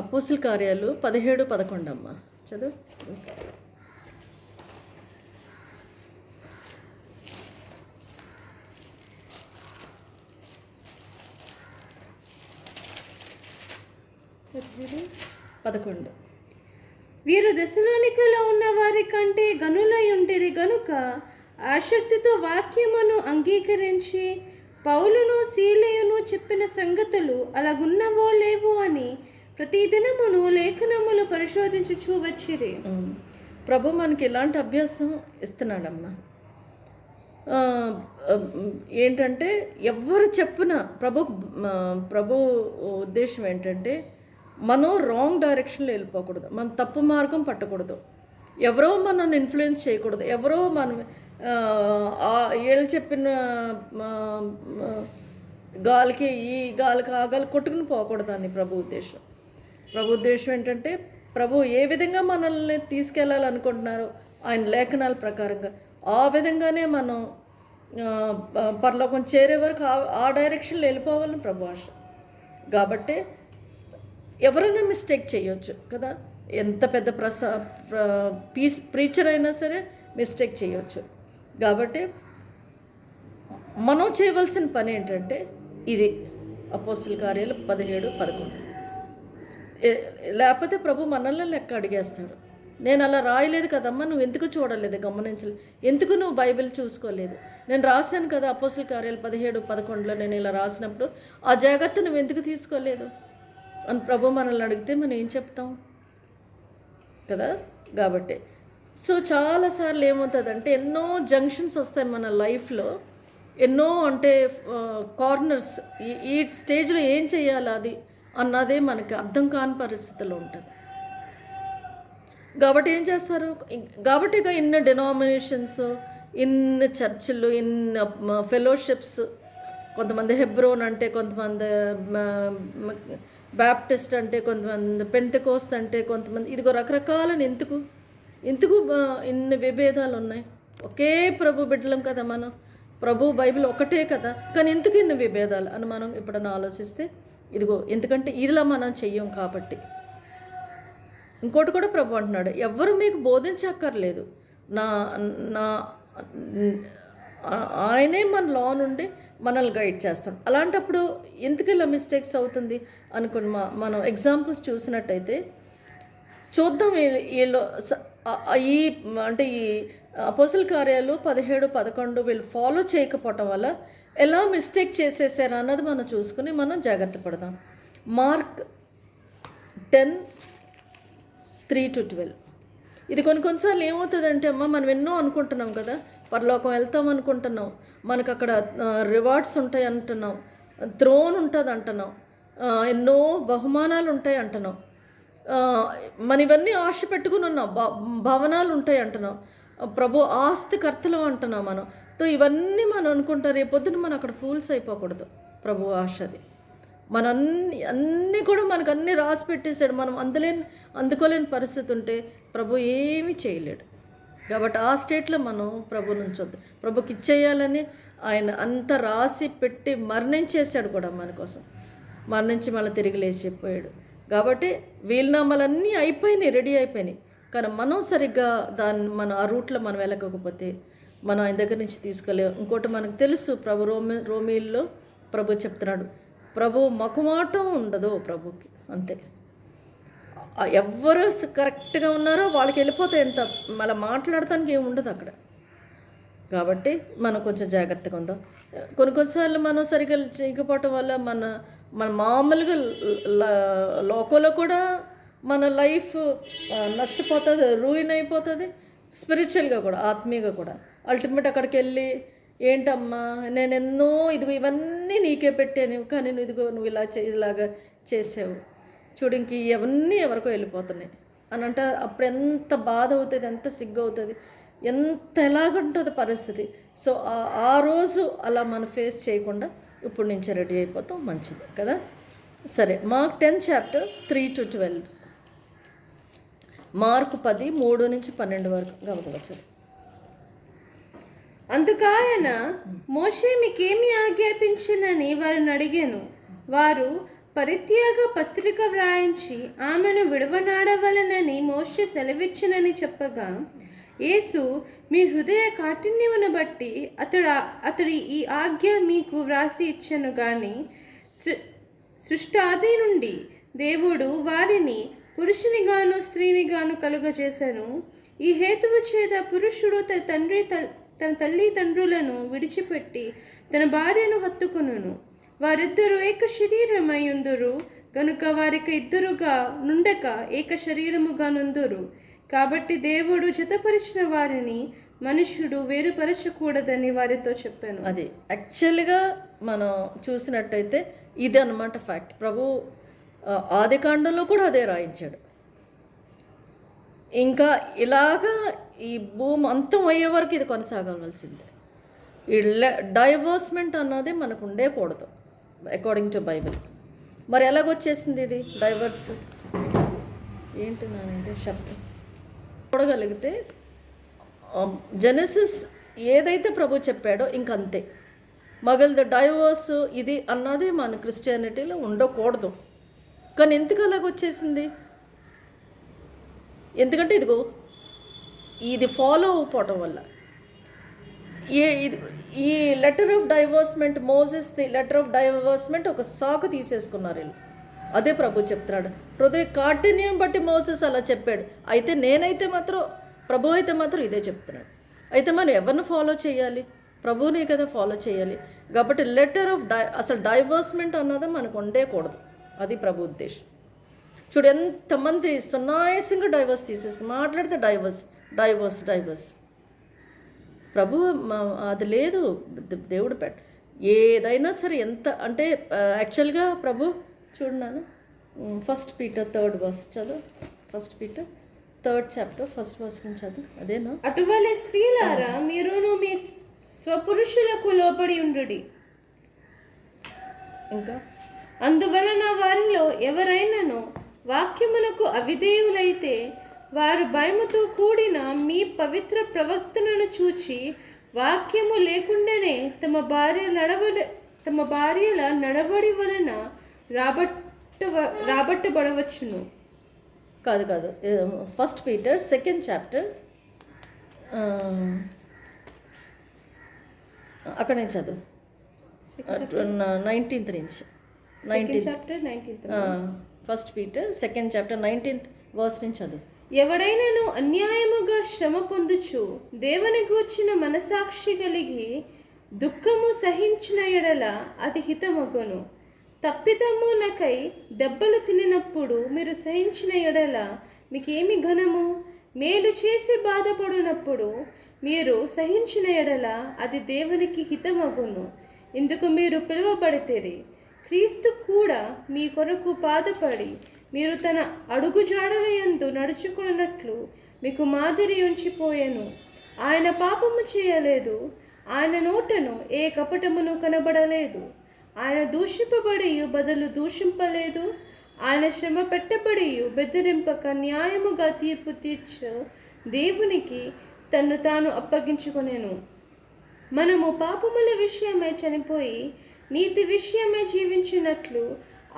అపోస్తుల కార్యాలు 17:11 అమ్మ చదువు. పదకొండు. వీరు దశలోనికలో ఉన్న వారి కంటే గనులై ఉంటిరి గనుక ఆసక్తితో వాక్యమును అంగీకరించి పౌలును సీలయును చెప్పిన సంగతులు అలాగున్నవో లేవో అని ప్రతిదినమును లేఖనములు పరిశోధించుచూ వచ్చిరి. ప్రభు మనకి ఇలాంటి అభ్యాసం ఇస్తున్నాడమ్మా. ఏంటంటే ఎవరు చెప్పిన ప్రభు ఉద్దేశం ఏంటంటే మనం రాంగ్ డైరెక్షన్లో వెళ్ళిపోకూడదు, మనం తప్పు మార్గం పట్టకూడదు, ఎవరో మనల్ని ఇన్ఫ్లుయెన్స్ చేయకూడదు, ఎవరో మనం వీళ్ళు చెప్పిన గాలికి ఈ గాలికి ఆ గాలి కొట్టుకుని పోకూడదు అని ప్రభు ఉద్దేశం. ప్రభు ఉద్దేశం ఏంటంటే ప్రభు ఏ విధంగా మనల్ని తీసుకెళ్ళాలనుకుంటున్నారో ఆయన లేఖనాల ప్రకారంగా ఆ విధంగానే మనం పరలోకం చేరే వరకు ఆ డైరెక్షన్లో వెళ్ళిపోవాలని ప్రభు ఆశ. కాబట్టి ఎవరైనా మిస్టేక్ చేయొచ్చు కదా, ఎంత పెద్ద ప్రీచర్ అయినా సరే మిస్టేక్ చేయొచ్చు. కాబట్టి మనం చేయవలసిన పని ఏంటంటే ఇది అపోస్తుల కార్యాలు 17:11. లేకపోతే ప్రభు మనల్ని లెక్క అడిగేస్తాడు. నేను అలా రాయలేదు కదమ్మా, నువ్వు ఎందుకు చూడలేదు, గమనించలేదు, ఎందుకు నువ్వు బైబిల్ చూసుకోలేదు, నేను రాశాను కదా అపోస్తుల కార్యాలు 17:11 నేను ఇలా రాసినప్పుడు ఆ జాగ్రత్త నువ్వు ఎందుకు తీసుకోలేదు అని ప్రభు మనల్ని అడిగితే మనం ఏం చెప్తాం కదా. కాబట్టి చాలాసార్లు ఏమవుతుందంటే ఎన్నో జంక్షన్స్ వస్తాయి మన లైఫ్లో, ఎన్నో అంటే కార్నర్స్, ఈ స్టేజ్లో ఏం చేయాలి అది అన్నదే మనకి అర్థం కాని పరిస్థితుల్లో ఉంటుంది. కాబట్టి ఏం చేస్తారు, కాబట్టి ఇక ఇన్ని డినామినేషన్స్, ఇన్ని చర్చిలు, ఇన్ని ఫెలోషిప్స్, కొంతమంది హెబ్రోన్ అంటే, కొంతమంది బ్యాప్టిస్ట్ అంటే, కొంతమంది పెంటెకోస్ట్ అంటే, కొంతమంది ఇదిగో రకరకాలని ఎందుకు ఇన్ని విభేదాలు ఉన్నాయి. ఒకే ప్రభు బిడ్డలం కదా మనం, ప్రభు బైబిల్ ఒకటే కదా, కానీ ఎందుకు ఇన్ని విభేదాలు అని మనం ఎప్పుడన్నా ఆలోచిస్తే ఇదిగో ఎందుకంటే ఇదిలా మనం చెయ్యం కాబట్టి. ఇంకోటి కూడా ప్రభు అంటున్నాడు, ఎవ్వరు మీకు బోధించక్కర్లేదు, నా ఆయనే మన లో నుండి మనల్ని గైడ్ చేస్తాడు. అలాంటప్పుడు ఎందుకు ఇలా మిస్టేక్స్ అవుతుంది అనుకుని మనం ఎగ్జాంపుల్స్ చూసినట్టయితే చూద్దాం. వీళ్ళు ఈ అపోస్తుల కార్యాలు 17:11 వీళ్ళు ఫాలో చేయకపోవటం వల్ల ఎలా మిస్టేక్ చేసేసారు అన్నది మనం చూసుకుని మనం జాగ్రత్త పడదాం. మార్క్ 10:3-12 ఇది కొన్నిసార్లు ఏమవుతుందంటే అమ్మ మనం ఎన్నో అనుకుంటున్నాం కదా, పరలోకం వెళ్తాం అనుకుంటున్నాం, మనకు అక్కడ రివార్డ్స్ ఉంటాయి అంటున్నాం, థ్రోన్ ఉంటుంది అంటున్నాం, ఎన్నో బహుమానాలు ఉంటాయి అంటున్నాం, మన ఇవన్నీ ఆశ పెట్టుకుని ఉన్నాం, భవనాలు ఉంటాయి అంటున్నాం, ప్రభు ఆస్తికర్తలు అంటున్నాం మనం. ఇవన్నీ మనం అనుకుంటారు, రేపొద్దున మనం అక్కడ ఫూల్స్ అయిపోకూడదు. ప్రభు ఆశది మన అన్నీ కూడా మనకు అన్నీ రాసి పెట్టేశాడు. మనం అందుకోలేని పరిస్థితి ఉంటే ప్రభు ఏమీ చేయలేడు. కాబట్టి ఆ స్టేట్లో మనం ప్రభు నుంచొద్దు, ప్రభుకి ఇచ్చేయాలని ఆయన అంత రాసి పెట్టి మరణించేశాడు కూడా మన కోసం, మరణించి మళ్ళీ తిరిగి లేచిపోయాడు. కాబట్టి వీలునామాలన్నీ అయిపోయినాయి, రెడీ అయిపోయినాయి, కానీ మనం సరిగ్గా మన ఆ రూట్లో మనం వెళ్ళకపోతే మనం ఆయన దగ్గర నుంచి తీసుకోలేము. ఇంకోటి మనకు తెలుసు, ప్రభు రోమీల్లో ప్రభు చెప్తున్నాడు, ప్రభు మకుమాటం ఉండదు ప్రభుకి, అంతే. ఎవరు కరెక్ట్గా ఉన్నారో వాళ్ళకి వెళ్ళిపోతే ఎంత మళ్ళీ మాట్లాడటానికి ఏమి ఉండదు అక్కడ. కాబట్టి మనం కొంచెం జాగ్రత్తగా ఉందాం. కొన్నిసార్లు మనం సరిగ్గా చేయకపోవటం వల్ల మన మామూలుగా లోకంలో కూడా మన లైఫ్ నష్టపోతుంది, రూయిన్ అయిపోతుంది, స్పిరిచువల్గా కూడా, ఆత్మీయంగా కూడా. అల్టిమేట్ అక్కడికి వెళ్ళి ఏంటమ్మా నేను ఎన్నో ఇవన్నీ నీకే పెట్టాను, కానీ నువ్వు ఇలాగా చేసావు చూడు, ఇంక ఇవన్నీ ఎవరికో వెళ్ళిపోతున్నాయి అని అంటే అప్పుడు ఎంత బాధ అవుతుంది, ఎంత సిగ్గు అవుతుంది, ఎంత ఎలాగుంటుంది పరిస్థితి. ఆ రోజు అలా మనం ఫేస్ చేయకుండా ఇప్పుడు నుంచి రెడీ అయిపోతాం, మంచిది కదా. సరే, మార్క్ 10:3-12, మార్కు 10:3-12 వరకు గమనించారు. అందుకాయన మోషే మీకేమి ఆజ్ఞాపించినని వారిని అడిగాను. వారు పరిత్యాగ పత్రిక వ్రాయించి ఆమెను విడవనాడవలనని మోషే సెలవిచ్చినని చెప్పగా, యేసు, మీ హృదయ కాఠిన్యమును బట్టి అతడి ఈ ఆజ్ఞ మీకు వ్రాసి ఇచ్చను గాని సృష్టాది నుండి దేవుడు వారిని పురుషునిగాను స్త్రీనిగాను కలుగజేశాను. ఈ హేతువు చేత పురుషుడు తన తల్లి తండ్రులను విడిచిపెట్టి తన భార్యను హత్తుకొనును, వారిద్దరూ ఏక శరీరమై ఉందురు గనుక వారికి ఇద్దరుగా నుండక ఏక శరీరముగా నుందురు. కాబట్టి దేవుడు జతపరిచిన వారిని మనుష్యుడు వేరుపరచకూడదని వారితో చెప్పాను. అది యాక్చువల్గా మనం చూసినట్టయితే ఇది అన్నమాట ఫ్యాక్ట్. ప్రభు ఆది కాండంలో కూడా అదే రాయించాడు. ఇంకా ఇలాగా ఈ భూమి అంతం అయ్యే వరకు ఇది కొనసాగవలసిందే. ఈ డైవర్స్మెంట్ అన్నది మనకు ఉండేకూడదు అకార్డింగ్ టు బైబిల్. మరి ఎలాగొచ్చేసింది ఇది డైవర్స్? ఏంటి నానంటే శబ్దం చూడగలిగితే జెనసిస్ ఏదైతే ప్రభు చెప్పాడో ఇంకంతే. మగల్ది డైవర్స్ ఇది అన్నది మన క్రిస్టియానిటీలో ఉండకూడదు. కానీ ఎందుకు అలాగొచ్చేసింది? ఎందుకంటే ఇదిగో ఇది ఫాలో అయిపోవటం వల్ల ఈ లెటర్ ఆఫ్ డైవర్స్మెంట్, మోసెస్ది లెటర్ ఆఫ్ డైవర్స్మెంట్ ఒక సాకు తీసేసుకున్నారు వీళ్ళు. అదే ప్రభు చెప్తున్నాడు, హృదయ కాఠిన్యం బట్టి మోసెస్ అలా చెప్పాడు. అయితే నేనైతే మాత్రం ప్రభు అయితే మాత్రం ఇదే చెప్తున్నాడు. అయితే మనం ఎవరిని ఫాలో చేయాలి? ప్రభువునే కదా ఫాలో చేయాలి. కాబట్టి లెటర్ ఆఫ్ అసలు డైవర్స్మెంట్ అన్నది మనకు ఉండేకూడదు. అది ప్రభు ఉద్దేశం. చూడు ఎంతమంది సున్నాయాసంగా డైవర్స్ తీసేసుకుని మాట్లాడితే డైవర్స్ ప్రభు అది లేదు. దేవుడు ఏదైనా సరే ఎంత అంటే యాక్చువల్గా ప్రభు చూడన్నాను. 1 Peter 3rd verse చదువు. 1 Peter 3rd chapter 1st verse నుంచి చదువు. అదేనా? అటువలే స్త్రీలారా మీరును మీ స్వపురుషులకు లోబడి ఉండుడి. ఇంకా అందువలన వారిలో ఎవరైనాను వాక్యమునకు అవిధేయులైతే వారు భయముతో కూడిన మీ పవిత్ర ప్రవర్తనను చూచి వాక్యము లేకుండానే తమ భార్యల నడవడి వలన రాబట్టబడవచ్చును. కాదు 1 Peter 2nd chapter అక్కడ నుంచి చదువు. 19th నుంచి 1 Peter 2nd chapter 19th verse నుంచి చదువు. ఎవడైనాను అన్యాయముగా శ్రమ పొందుచు దేవునికి వచ్చిన మనసాక్షి కలిగి దుఃఖము సహించిన ఎడల అది హితమగును. తప్పిదమునకై దెబ్బలు తినినప్పుడు మీరు సహించిన ఎడల మీకేమి ఘనము? మేలు చేసి బాధపడినప్పుడు మీరు సహించిన ఎడల అది దేవునికి హితమగును. ఇందుకు మీరు పిలువబడితేరి. క్రీస్తు కూడా మీ కొరకు బాధపడి మీరు తన అడుగుజాడలయందు నడుచుకున్నట్లు మీకు మాదిరి ఉంచిపోయాను. ఆయన పాపము చేయలేదు, ఆయన నోటను ఏ కపటమును కనబడలేదు. ఆయన దూషింపబడి బదులు దూషింపలేదు, ఆయన శ్రమ పెట్టబడి బెదిరింపక న్యాయముగా తీర్పు తీర్చు దేవునికి తన్ను తాను అప్పగించుకొనెను. మనము పాపముల విషయమై చనిపోయి నీతి విషయమై జీవించినట్లు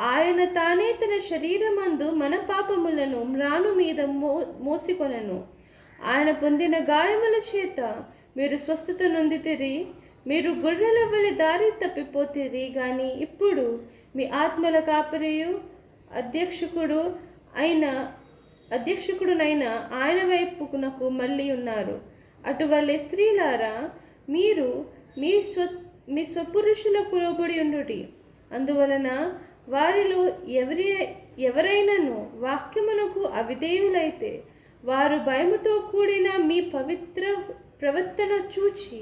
ఆయన తానే తన శరీరమందు మన పాపములను మ్రాను మీద మోసికొనెను. ఆయన పొందిన గాయముల చేత మీరు స్వస్థత నొందితిరి. మీరు గొర్రెల వలె దారి తప్పిపోతిరి గాని ఇప్పుడు మీ ఆత్మల కాపరియు అధ్యక్షకుడునైన ఆయన వైపునకు మళ్ళీ ఉన్నారు. అటువలే స్త్రీలారా మీరు మీ స్వపురుషులకు లోబడి ఉండుడి. అందువలన వారిలో ఎవరైనాను వాక్యమునకు అవిధేయులైతే వారు భయముతో కూడిన మీ పవిత్ర ప్రవర్తన చూచి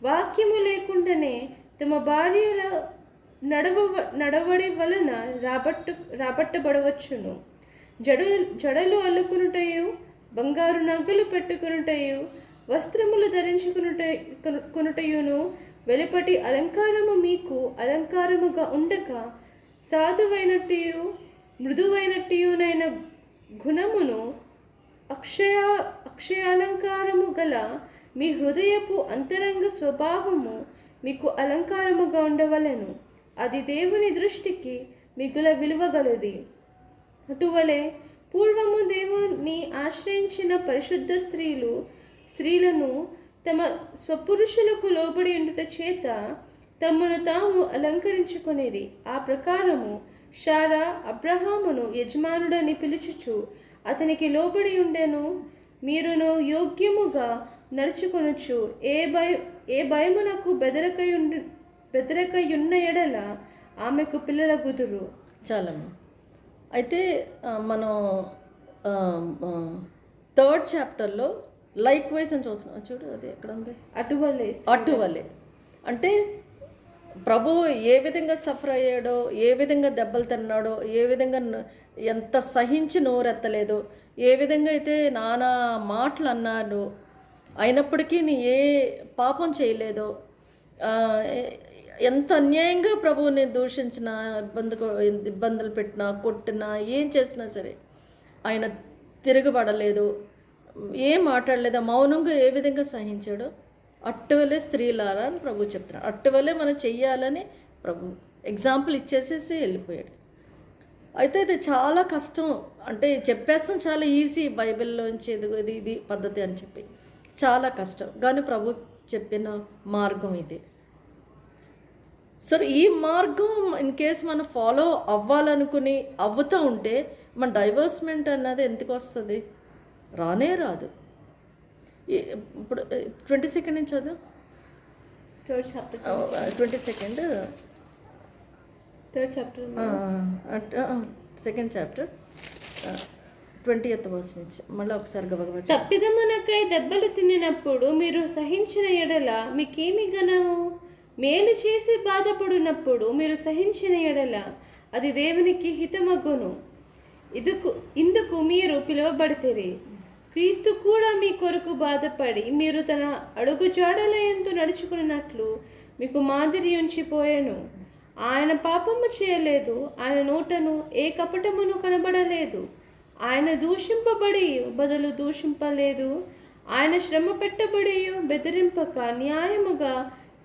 వాక్యము లేకుండానే తమ భార్యల నడవడి వలన రాబట్టబడవచ్చును. జడలు అల్లుకునుటయు బంగారు నగలు పెట్టుకునుటయు వస్త్రములు ధరించుకునుటయును వెలుపటి అలంకారము మీకు అలంకారముగా ఉండక సాధువైనట్టు మృదువైనట్టునైన గుణమును అక్షయాలంకారము గల మీ హృదయపు అంతరంగ స్వభావము మీకు అలంకారముగా ఉండవలెను. అది దేవుని దృష్టికి మిగుల విలువగలది. అటువలే పూర్వము దేవుని ఆశ్రయించిన పరిశుద్ధ స్త్రీలను తమ స్వపురుషులకు లోబడి ఉండుట చేత తమను తాము అలంకరించుకొనిరి. ఆ ప్రకారము శారా అబ్రహామును యజమానుడని పిలుచుచు అతనికి లోబడి ఉండెను. మీరును యోగ్యముగా నడుచుకొనొచ్చు. ఏ భయమునకు బెదరకయున్న ఎడల ఆమెకు పిల్లల గుదురు. చాలమ్మా. అయితే మనం 3rd చాప్టర్లో లైక్ వైజ్ అని చూస్తున్నాం. చూడు, అది ఎక్కడ ఉంది? అటువలే అంటే ప్రభు ఏ విధంగా సఫర్ అయ్యాడో, ఏ విధంగా దెబ్బలు తిన్నాడో, ఏ విధంగా ఎంత సహించి నోరెత్తలేదో, ఏ విధంగా అయితే నానా మాటలు అన్నాడు, అయినప్పటికీ ఏ పాపం చేయలేదో, ఎంత అన్యాయంగా ప్రభువుని దూషించినా, ఇబ్బందులు పెట్టినా, కొట్టినా, ఏం చేసినా సరే ఆయన తిరగబడలేదు, ఏం మాట్లాడలేదు, మౌనంగా ఏ విధంగా సహించాడో అట్టువలే స్త్రీలారా అని ప్రభు చెప్తున్నాడు. అట్టువలే మనం చెయ్యాలని ప్రభు ఎగ్జాంపుల్ ఇచ్చేసేసి వెళ్ళిపోయాడు. అయితే ఇది చాలా కష్టం. అంటే చెప్పేస్తాం చాలా ఈజీ, బైబిల్లోంచి ఇది పద్ధతి అని చెప్పి, చాలా కష్టం. కానీ ప్రభు చెప్పిన మార్గం ఇది. సో ఈ మార్గం ఇన్ కేస్ మనం ఫాలో అవ్వాలనుకుని అవ్వుతూ ఉంటే మన డైవర్స్మెంట్ అన్నది ఎందుకు వస్తుంది? రానే రాదు. ఇప్పుడు 22 నుంచి చదువు. 22nd 2nd chapter 20th verse నుంచి మళ్ళీ ఒకసారి గబగబా. తప్పిదమునకై దెబ్బలు తినినప్పుడు మీరు సహించిన ఎడల మీకేమి గనము? మేలు చేసి బాధపడినప్పుడు మీరు సహించిన ఎడల అది దేవునికి హితమగును. ఇందుకు మీరు పిలువబడితిరి. క్రీస్తు కూడా మీ కొరకు బాధపడి మీరు తన అడుగు జాడలయందు నడుచుకున్నట్లు మీకు మాదిరి ఉంచిపోయాను. ఆయన పాపము చేయలేదు, ఆయన నోటను ఏ కపటమును కనబడలేదు. ఆయన దూషింపబడి బదులు దూషింపలేదు, ఆయన శ్రమ పెట్టబడి బెదిరింపక న్యాయముగా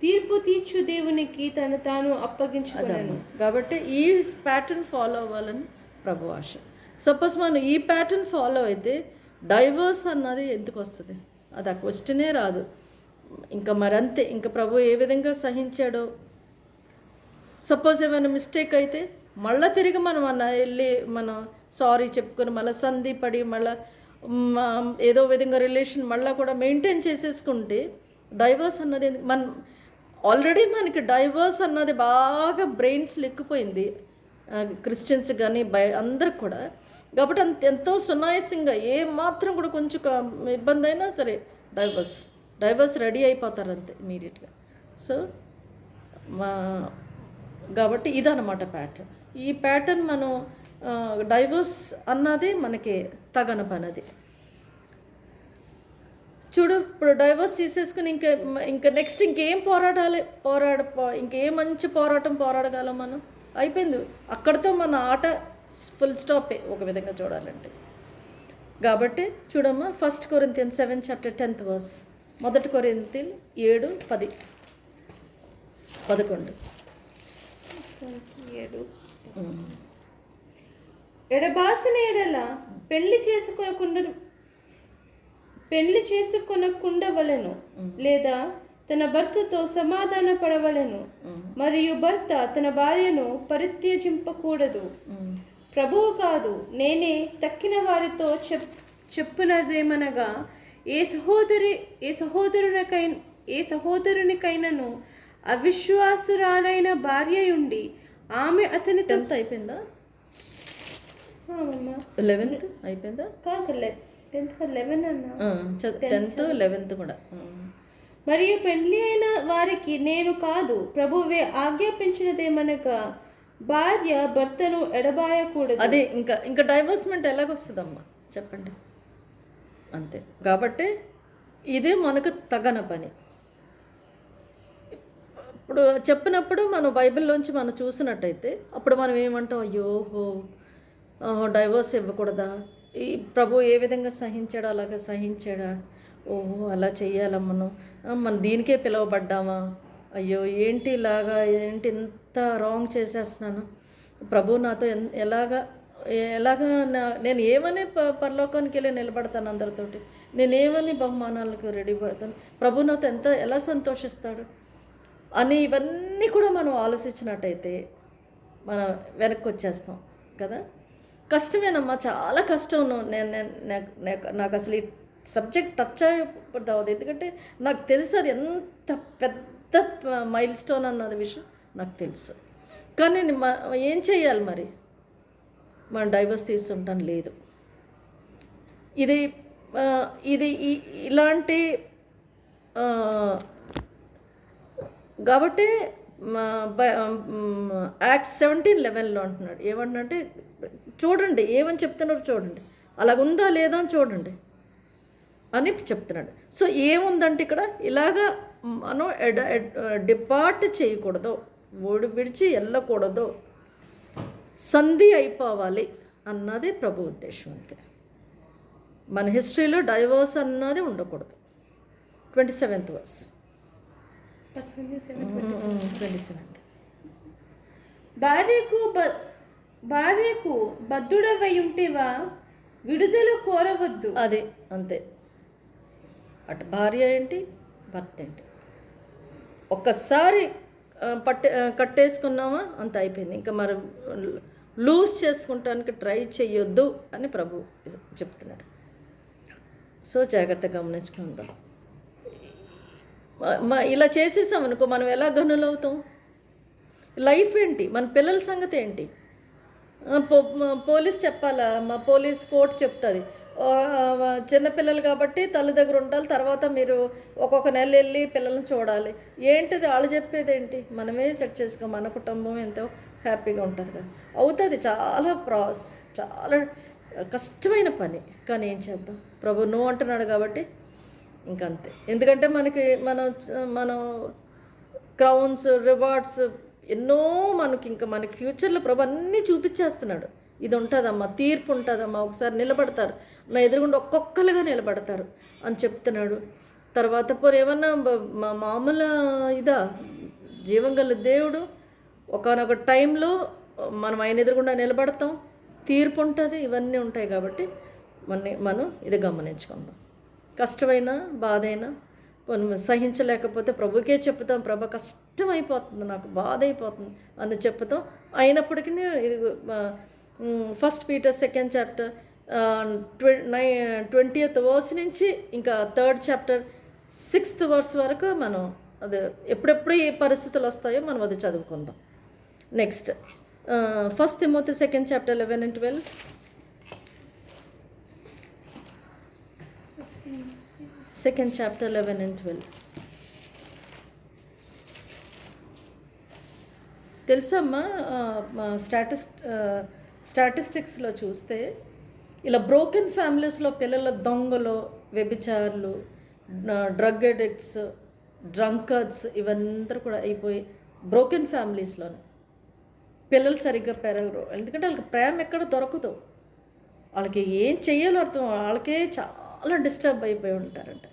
తీర్పు తీర్చు దేవునికి తను తాను అప్పగించుకున్నాను. కాబట్టి ఈ ప్యాటర్న్ ఫాలో అవ్వాలని ప్రభు ఆశ. సపోజ్ మనం ఈ ప్యాటర్న్ ఫాలో అయితే డైవర్స్ అన్నది ఎందుకు వస్తుంది? అది ఆ క్వశ్చనే రాదు. ఇంకా మరంతే. ఇంకా ప్రభు ఏ విధంగా సహించాడో, సపోజ్ ఏమైనా మిస్టేక్ అయితే మళ్ళీ తిరిగి మనం వెళ్ళి మనం సారీ చెప్పుకొని మళ్ళీ సంధి పడి మళ్ళీ ఏదో విధంగా రిలేషన్ మళ్ళీ కూడా మెయింటైన్ చేసేసుకుంటే డైవర్స్ అన్నది ఆల్రెడీ మనకి డైవర్స్ అన్నది బాగా బ్రెయిన్స్లో ఎక్కిపోయింది క్రిస్టియన్స్ కానీ అందరికి కూడా. కాబట్టి ఎంతో సునాయాసంగా ఏ మాత్రం కూడా కొంచెం ఇబ్బంది అయినా సరే డైవర్స్ రెడీ అయిపోతారు అంతే ఇమీడియట్గా. సో కాబట్టి ఇదన్నమాట ప్యాటర్న్. ఈ ప్యాటర్న్ మనం డైవర్స్ అన్నది మనకి తగన పనది. చూడు, ఇప్పుడు డైవర్స్ తీసేసుకుని ఇంకా నెక్స్ట్ ఇంకేం ఇంకేం మంచి పోరాడగలం మనం? అయిపోయింది అక్కడితో మన ఆట ఫుల్ స్టాపే ఒక విధంగా చూడాలంటే. కాబట్టి చూడమ్మా, 1 Corinthians 7 chapter 10th verse. 1 Corinthians 7, 10, 11. ఎడబాసిన ఎడల పెళ్లి చేసుకొనకుండవలెను, లేదా తన భర్తతో సమాధాన పడవలెను, మరియు భర్త తన భార్యను పరిత్యజింపకూడదు. ప్రభువు కాదు, నేనే తక్కిన వారితో చెప్పునదేమనగా, ఏ సహోదరునికైనను అవిశ్వాసురాలైన భార్య ఉండి ఆమె అతనితో అయిపోయిందా? 11th అయిపోయిందా? కాదు, 11 అన్నా. 10th 11th కూడా. మరియు పెళ్లి అయిన వారికి నేను కాదు, ప్రభువే ఆజ్ఞాపించినదేమనగా, భార్య భర్తను ఎడబాయకూడదు. అదే ఇంకా డైవర్స్మెంట్ ఎలాగొస్తుందమ్మా చెప్పండి? అంతే. కాబట్టి ఇదే మనకు తగన పని. ఇప్పుడు చెప్పినప్పుడు మనం బైబిల్లోంచి మనం చూసినట్టయితే అప్పుడు మనం ఏమంటాం, అయ్యోహో డైవర్స్ ఇవ్వకూడదా? ఈ ప్రభు ఏ విధంగా సహించాడో అలాగే సహించాడా? ఓహో అలా చెయ్యాలమ్మను, మనం దీనికే పిలువబడ్డామా? అయ్యో ఏంటి ఇలాగా, ఏంటి ఇంత రాంగ్ చేసేస్తున్నాను, ప్రభు నాతో ఎలాగా నేను ఏమని పరలోకానికి వెళ్ళి నిలబడతాను అందరితోటి, నేనేమని బహుమానాలకు రెడీ పడతాను, ప్రభు నాతో ఎలా సంతోషిస్తాడు అని ఇవన్నీ కూడా మనం ఆలోచించినట్టయితే మనం వెనక్కి వచ్చేస్తాం కదా. కష్టమేనమ్మా, చాలా కష్టం. నాకు అసలు ఈ సబ్జెక్ట్ టచ్ అయిపోతుంది, ఎందుకంటే నాకు తెలుసు అది ఎంత పెద్ద మైల్ స్టోన్ అన్నది విషయం నాకు తెలుసు. కానీ ఏం చేయాలి మరి, మనం డైవర్స్ తీసుకుంటాం లేదు. ఇది ఇది ఇలాంటి కాబట్టి యాక్ట్ 17:11 అంటున్నాడు. ఏమంటున్నాడంటే చూడండి, ఏమని చెప్తున్నారో చూడండి, అలాగుందా లేదా అని చూడండి అని చెప్తున్నాడు. సో ఏముందంటే ఇక్కడ ఇలాగా మనం డిపార్ట్ చేయకూడదు, విడిచి వెళ్ళకూడదు, సంధి అయిపోవాలి అన్నది ప్రభు ఉద్దేశం. అంతే, మన హిస్టరీలో డైవర్స్ అన్నది ఉండకూడదు. 27th verse. 27th. భార్యకు బద్ధుడవై ఉంటేవా విడుదల కోరవద్దు. అది అంతే. అటు భార్య ఏంటి, భర్త ఏంటి, ఒక్కసారి కట్టేసుకున్నామా అంత అయిపోయింది. ఇంకా మరి లూజ్ చేసుకుంటానికి ట్రై చేయొద్దు అని ప్రభు చెప్తున్నాడు. సో జాగ్రత్తగా గమనించుకుందాం. ఇలా చేసేసామనుకో మనం ఎలా గనులవుతాం? లైఫ్ ఏంటి, మన పిల్లల సంగతి ఏంటి? పోలీస్ చెప్పాలా? మా పోలీస్ కోర్టు చెప్తుంది, చిన్నపిల్లలు కాబట్టి తల్లి దగ్గర ఉండాలి, తర్వాత మీరు ఒక్కొక్క నెల వెళ్ళి పిల్లల్ని చూడాలి. ఏంటిది వాళ్ళు చెప్పేది ఏంటి? మనమే సెట్ చేసుకో, మన కుటుంబం ఎంతో హ్యాపీగా ఉంటుంది కదా. అవుతుంది, చాలా చాలా కష్టమైన పని, కానీ ఏం చేద్దాం, ప్రభు నువ్వు అంటున్నాడు కాబట్టి ఇంకంతే. ఎందుకంటే మనం క్రౌన్స్, రివార్డ్స్ ఎన్నో మనకి ఫ్యూచర్లో ప్రభు అన్నీ చూపించేస్తున్నాడు. ఇది ఉంటుందమ్మా, తీర్పు ఉంటుందమ్మా, ఒకసారి నిలబడతారు, నా ఎదురుగుండా ఒక్కొక్కరుగా నిలబడతారు అని చెప్తున్నాడు. తర్వాత ఏమన్నా మామూలు జీవం గల దేవుడు ఒకానొక టైంలో మనం ఆయన ఎదురుగుండా నిలబడతాం, తీర్పు ఉంటుంది, ఇవన్నీ ఉంటాయి. కాబట్టి మనం ఇది గమనించుకుందాం. కష్టమైనా బాధైనా సహించలేకపోతే ప్రభుకే చెప్తాం, ప్రభు కష్టమైపోతుంది, నాకు బాధ అయిపోతుంది అని చెప్తాం. అయినప్పటికీ ఇది 1 Peter 2nd chapter 20th verse నుంచి ఇంకా 3rd chapter 6th verse వరకు మనం అది ఎప్పుడెప్పుడు ఏ పరిస్థితులు వస్తాయో మనం అది చదువుకుందాం. Next 1 Timothy 2nd chapter 11 and 12. Second chapter 11 and 12. తెలుసమ్మా, స్టాటిస్టిక్స్లో చూస్తే ఇలా బ్రోకెన్ ఫ్యామిలీస్లో పిల్లల దొంగలు, వ్యభిచారులు, డ్రగ్ అడిక్ట్స్, డ్రంకర్డ్స్ ఇవందరూ కూడా అయిపోయి బ్రోకెన్ ఫ్యామిలీస్లోనే పిల్లలు సరిగ్గా పెరగరు. ఎందుకంటే వాళ్ళకి ప్రేమ ఎక్కడ దొరకదు, వాళ్ళకి ఏం చెయ్యాలో అర్థం, వాళ్ళకే చాలా డిస్టర్బ్ అయిపోయి ఉంటారంట.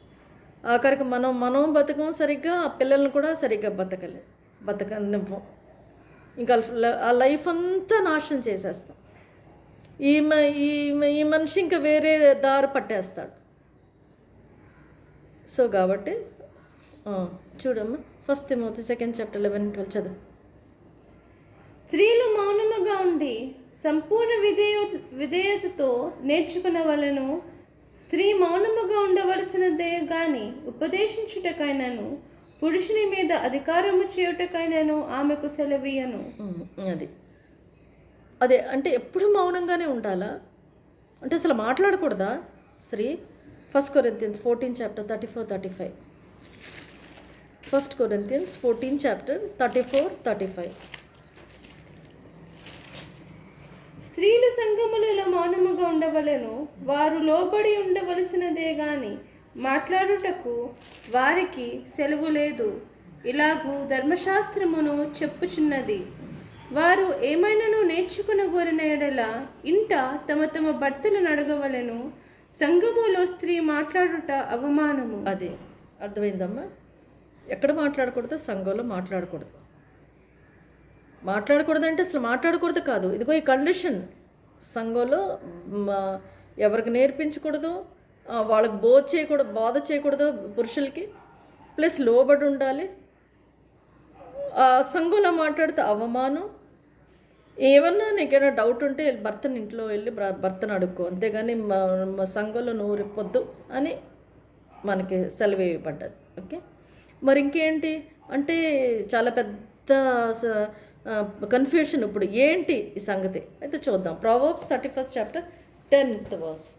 ఆఖరికి మనం బతకం సరిగ్గా, ఆ పిల్లల్ని కూడా సరిగ్గా బతకనివ్వం. ఇంకా ఆ లైఫ్ అంతా నాశనం చేసేస్తాం. ఈ మనిషి ఇంకా వేరే దారి పట్టేస్తాడు. సో కాబట్టి చూడమ్మా, 1 Timothy 2nd chapter 11 and 12 చదువు. స్త్రీలు మౌనముగా ఉండి సంపూర్ణ విధేయతతో నేర్చుకునవలెను. స్త్రీ మౌనముగా ఉండవలసినదే గాని ఉపదేశించుటకైనను పురుషుని మీద అధికారము చేయుటకైనను ఆమెకు సెలవీయను. అదే అంటే ఎప్పుడు మౌనంగానే ఉండాలా? అంటే అసలు మాట్లాడకూడదా స్త్రీ? 1 Corinthians 14 chapter 34-35. 1 Corinthians 14 chapter 34-35. స్త్రీలు సంఘములలో మౌనముగా ఉండవలెను. వారు లోబడి ఉండవలసినదే గాని మాట్లాడుటకు వారికి సెలవు లేదు. ఇలాగూ ధర్మశాస్త్రమును చెప్పుచున్నది. వారు ఏమైనాను నేర్చుకునగోరిన ఎడల ఇంట తమ తమ భర్తలను అడగవలెను. సంఘములో స్త్రీ మాట్లాడుట అవమానము. అది అర్థమైందమ్మా? ఎక్కడ మాట్లాడకూడదు? సంఘంలో మాట్లాడకూడదు. మాట్లాడకూడదంటే అసలు మాట్లాడకూడదు కాదు, ఇదిగో ఈ కండిషన్ సంఘంలో ఎవరికి నేర్పించకూడదు, వాళ్ళకి బోధ చేయకూడదు పురుషులకి, ప్లస్ లోబడి ఉండాలి. సంఘంలో మాట్లాడితే అవమానం. ఏమన్నా నీకైనా డౌట్ ఉంటే భర్తని ఇంట్లో వెళ్ళి భర్తను అడుక్కో, అంతేగాని మా సంఘంలో నువ్వు రిప్పొద్దు అని మనకి సెలవు ఇవ్వబడ్డది. ఓకే, మరి ఇంకేంటి అంటే చాలా పెద్ద కన్ఫ్యూషన్. ఇప్పుడు ఏంటి ఈ సంగతి అయితే చూద్దాం. Proverbs 31st chapter 10th verse.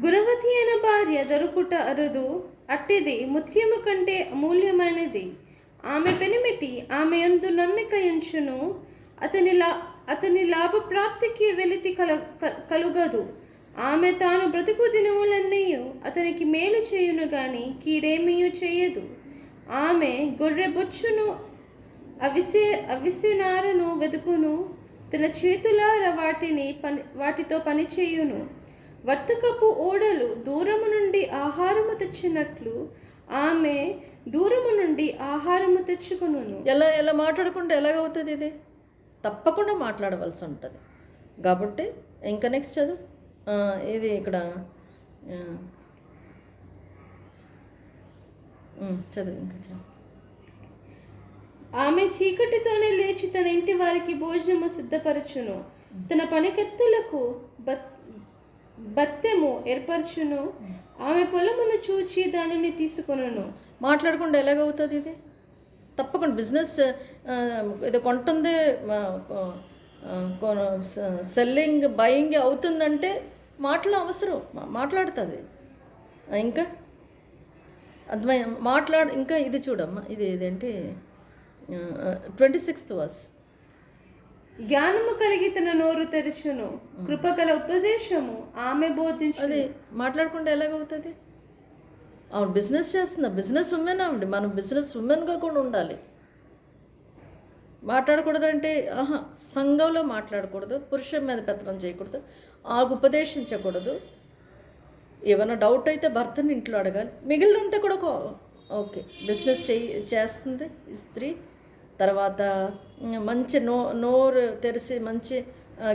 గుణవతి అయిన భార్య దొరుకుట అరుదు, అట్టిది ముత్యము కంటే అమూల్యమైనది. ఆమె పెనిమిటి ఆమె యందు నమ్మిక ఉంచును, అతని లాభప్రాప్తికి వెలితి కలుగదు. ఆమె తాను బ్రతుకు దినములన్నీ అతనికి మేలు చేయును గాని కీడేమీ చేయదు. ఆమె గొర్రె బొచ్చును అవిసెనారను వెతుకును, తన చేతులార వాటితో పని చేయును. వర్తకపు ఓడలు దూరము నుండి ఆహారము తెచ్చినట్లు ఆమె దూరము నుండి ఆహారము తెచ్చుకొనును. ఎలా మాట్లాడకుండా ఎలాగవుతుంది? ఇది తప్పకుండా మాట్లాడవలసి ఉంటుంది. కాబట్టి ఇంకా నెక్స్ట్ చదువు. ఇది ఇక్కడ చదువు, ఇంకా చదువు. ఆమె చీకటితోనే లేచి తన ఇంటి వారికి భోజనము సిద్ధపరచును, తన పనికెత్తులకు బత్తెము ఏర్పరచును. ఆమె పొలమును చూచి దానిని తీసుకొనును. మాట్లాడకుండా ఎలాగవుతుంది ఇది? తప్పకుండా బిజినెస్ ఇది కొంటుంది, సెల్లింగ్ బయింగ్ అవుతుందంటే మాటలు అవసరం, మాట్లాడుతుంది. ఇంకా అర్థమై ఇంకా ఇది చూడమ్మా, ఇదేంటి 26th verse. జ్ఞానము కలిగి తన నోరు తెరచును, కృపగల ఉపదేశము ఆమె బోధించు. అది మాట్లాడకుండా ఎలాగవుతుంది? ఆవిడ బిజినెస్ చేస్తుందా? బిజినెస్ ఉమెన్ ఆవిడ. మనం బిజినెస్ ఉమెన్గా కూడా ఉండాలి. మాట్లాడకూడదంటే సంఘంలో మాట్లాడకూడదు, పురుషుల మీద పెత్తనం చేయకూడదు, ఉపదేశించకూడదు. ఏమైనా డౌట్ అయితే భర్తని ఇంట్లో అడగాలి. మిగిలినంతా కూడా ఓకే. బిజినెస్ చేస్తుంది ఈ స్త్రీ. తర్వాత మంచి నోరు తెరిచి మంచి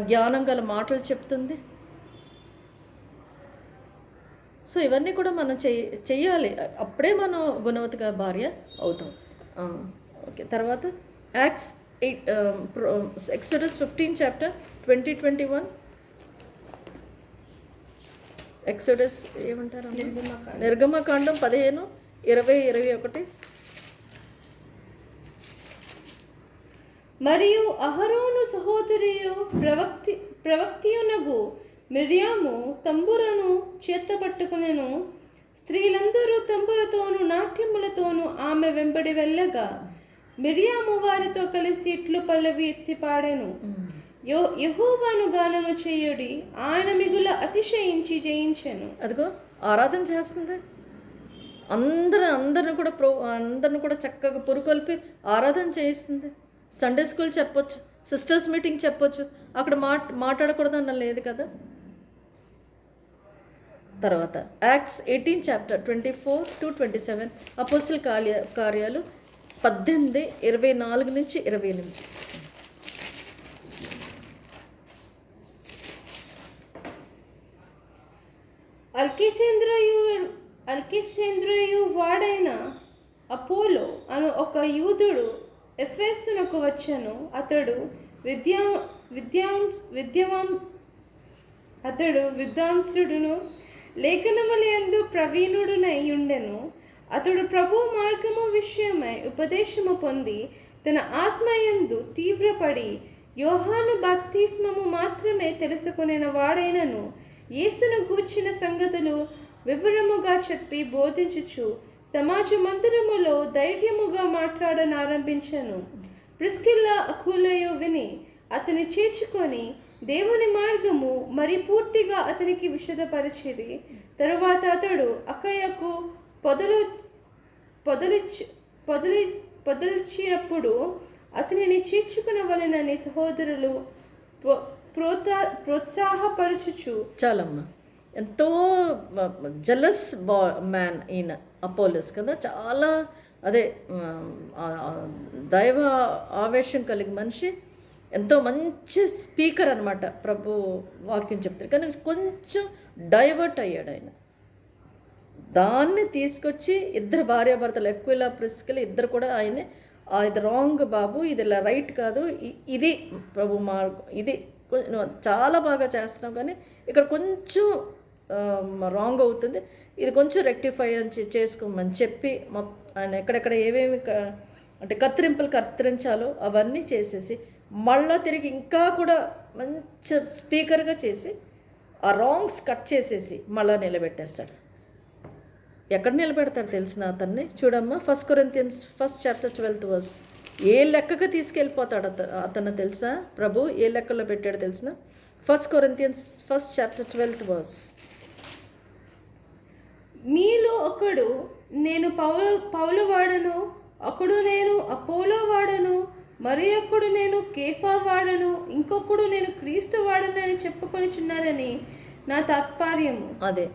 జ్ఞానం గల మాటలు చెప్తుంది. సో ఇవన్నీ కూడా మనం చెయ్యాలి. అప్పుడే మనం గుణవతిగా భార్య అవుతాం. ఓకే, తర్వాత Exodus 15 chapter 20-21. ఎక్సోడస్ ఏమంటారు? నిర్గమకాండం 15, 20, 21. మరియు అహరోను సహోదరియు ప్రవక్తియునగు మిర్యాము తంబురను చేతపట్టుకునెను. స్త్రీలందరూ తంబురతోనూ నాట్యములతోనూ ఆమె వెంబడి వెళ్ళగా మిర్యాము వారితో కలిసి ఇట్లు పల్లవి ఎత్తి పాడెను. యెహోవాను గానము చేయుడి, ఆయన మిగుల అతిశయించి జయించెను. అదిగో ఆరాధన చేస్తుంది. అందరిని కూడా చక్కగా పురుకొల్పి ఆరాధన చేయిస్తుంది. సండే స్కూల్ చెప్పొచ్చు, సిస్టర్స్ మీటింగ్ చెప్పొచ్చు. అక్కడ మాట్లాడకూడదన్న లేదు కదా. తర్వాత Acts 18 chapter 24-27. అపోస్తల కార్యాలు 18, 24 నుంచి 28. అల్కిసేంద్రయు వాడైన అపోలో అను ఒక యూదుడు ఎఫెసునకు వచ్చెను. అతడు విద్వాంసుడును లేఖనములందు ప్రవీణుడునై ఉండెను. అతడు ప్రభు మార్గము విషయమై ఉపదేశము పొంది తన ఆత్మయందు తీవ్రపడి యోహాను బాప్తిస్మము మాత్రమే తెలుసుకునే వాడైనను యేసును గూర్చిన సంగతులు వివరముగా చెప్పి బోధించుచు సమాజ మందిరములో ధైర్యముగా మాట్లాడనారంభించెను. ప్రిస్కిల్లా అకులయు విని అతని చేర్చుకొని దేవుని మార్గము మరి పూర్తిగా అతనికి విషదపరిచిరి. తరువాత అతడు అకయకు పొదల్చినప్పుడు అతనిని చీర్చుకునవలెనని సహోదరులు ప్రోత్సాహపరచుచు. చాలమ్మా, ఎంతో జలస్ మ్యాన్ ఈయన అపోలోస్ కదా, చాలా అదే దైవ ఆవేశం కలిగి మనిషి, ఎంతో మంచి స్పీకర్ అనమాట. ప్రభు వాక్యం చెప్తారు కానీ కొంచెం డైవర్ట్ అయ్యాడు ఆయన. దాన్ని తీసుకొచ్చి ఇద్దరు భార్యాభర్తలు ఎక్విలా ప్రిస్కిలా ఇద్దరు కూడా ఆయనే ఇది రాంగ్ బాబు, ఇది ఇలా రైట్ కాదు, ఇది ప్రభు మార్గం, ఇది చాలా బాగా చేస్తున్నావు కానీ ఇక్కడ కొంచెం రాంగ్ అవుతుంది, ఇది కొంచెం రెక్టిఫై అని చేసుకోమని చెప్పి ఆయన ఎక్కడెక్కడ ఏమేమి అంటే కత్తిరించాలో అవన్నీ చేసేసి మళ్ళా తిరిగి ఇంకా కూడా మంచి స్పీకర్గా చేసి ఆ రాంగ్స్ కట్ చేసేసి మళ్ళా నిలబెట్టేస్తాడు. ఎక్కడ నిలబెడతాడు తెలిసిన అతన్ని చూడమ్మా, 1 Corinthians 1:12 ఏ లెక్కగా తీసుకెళ్ళిపోతాడు అతను తెలుసా? ప్రభు ఏ లెక్కలో పెట్టాడు తెలిసిన? 1 Corinthians 1:12 మీలో ఒకడు నేను పౌలు వాడను, ఒకడు నేను అపోలో వాడను, మరి ఒకడు నేను కేఫా వాడను, ఇంకొకడు నేను క్రీస్తు వాడను అని చెప్పుకొనిచున్నారని నా తాత్పర్యము. అదే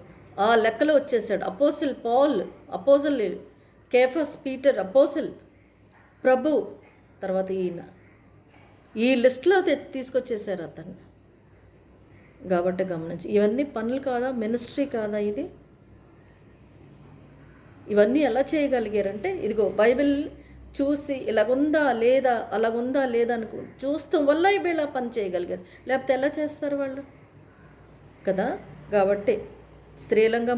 ఆ లెక్కలో వచ్చేసాడు. అపోజిల్ పాల్, అపోజిల్ కేఫస్, పీటర్, అపోజిల్, ప్రభు, తర్వాత ఈయన ఈ లిస్టులో తీసుకొచ్చేసారు అతన్ని. కాబట్టి గమనించి, ఇవన్నీ పనులు కాదా? మినిస్ట్రీ కాదా ఇది? ఇవన్నీ ఎలా చేయగలిగారంటే ఇదిగో బైబిల్ చూసి ఇలాగుందా లేదా అలాగుందా లేదా అనుకో చూస్తాం వల్ల వీళ్ళు ఆ పని చేయగలిగారు, లేకపోతే ఎలా చేస్తారు వాళ్ళు కదా. కాబట్టి స్త్రీలంగా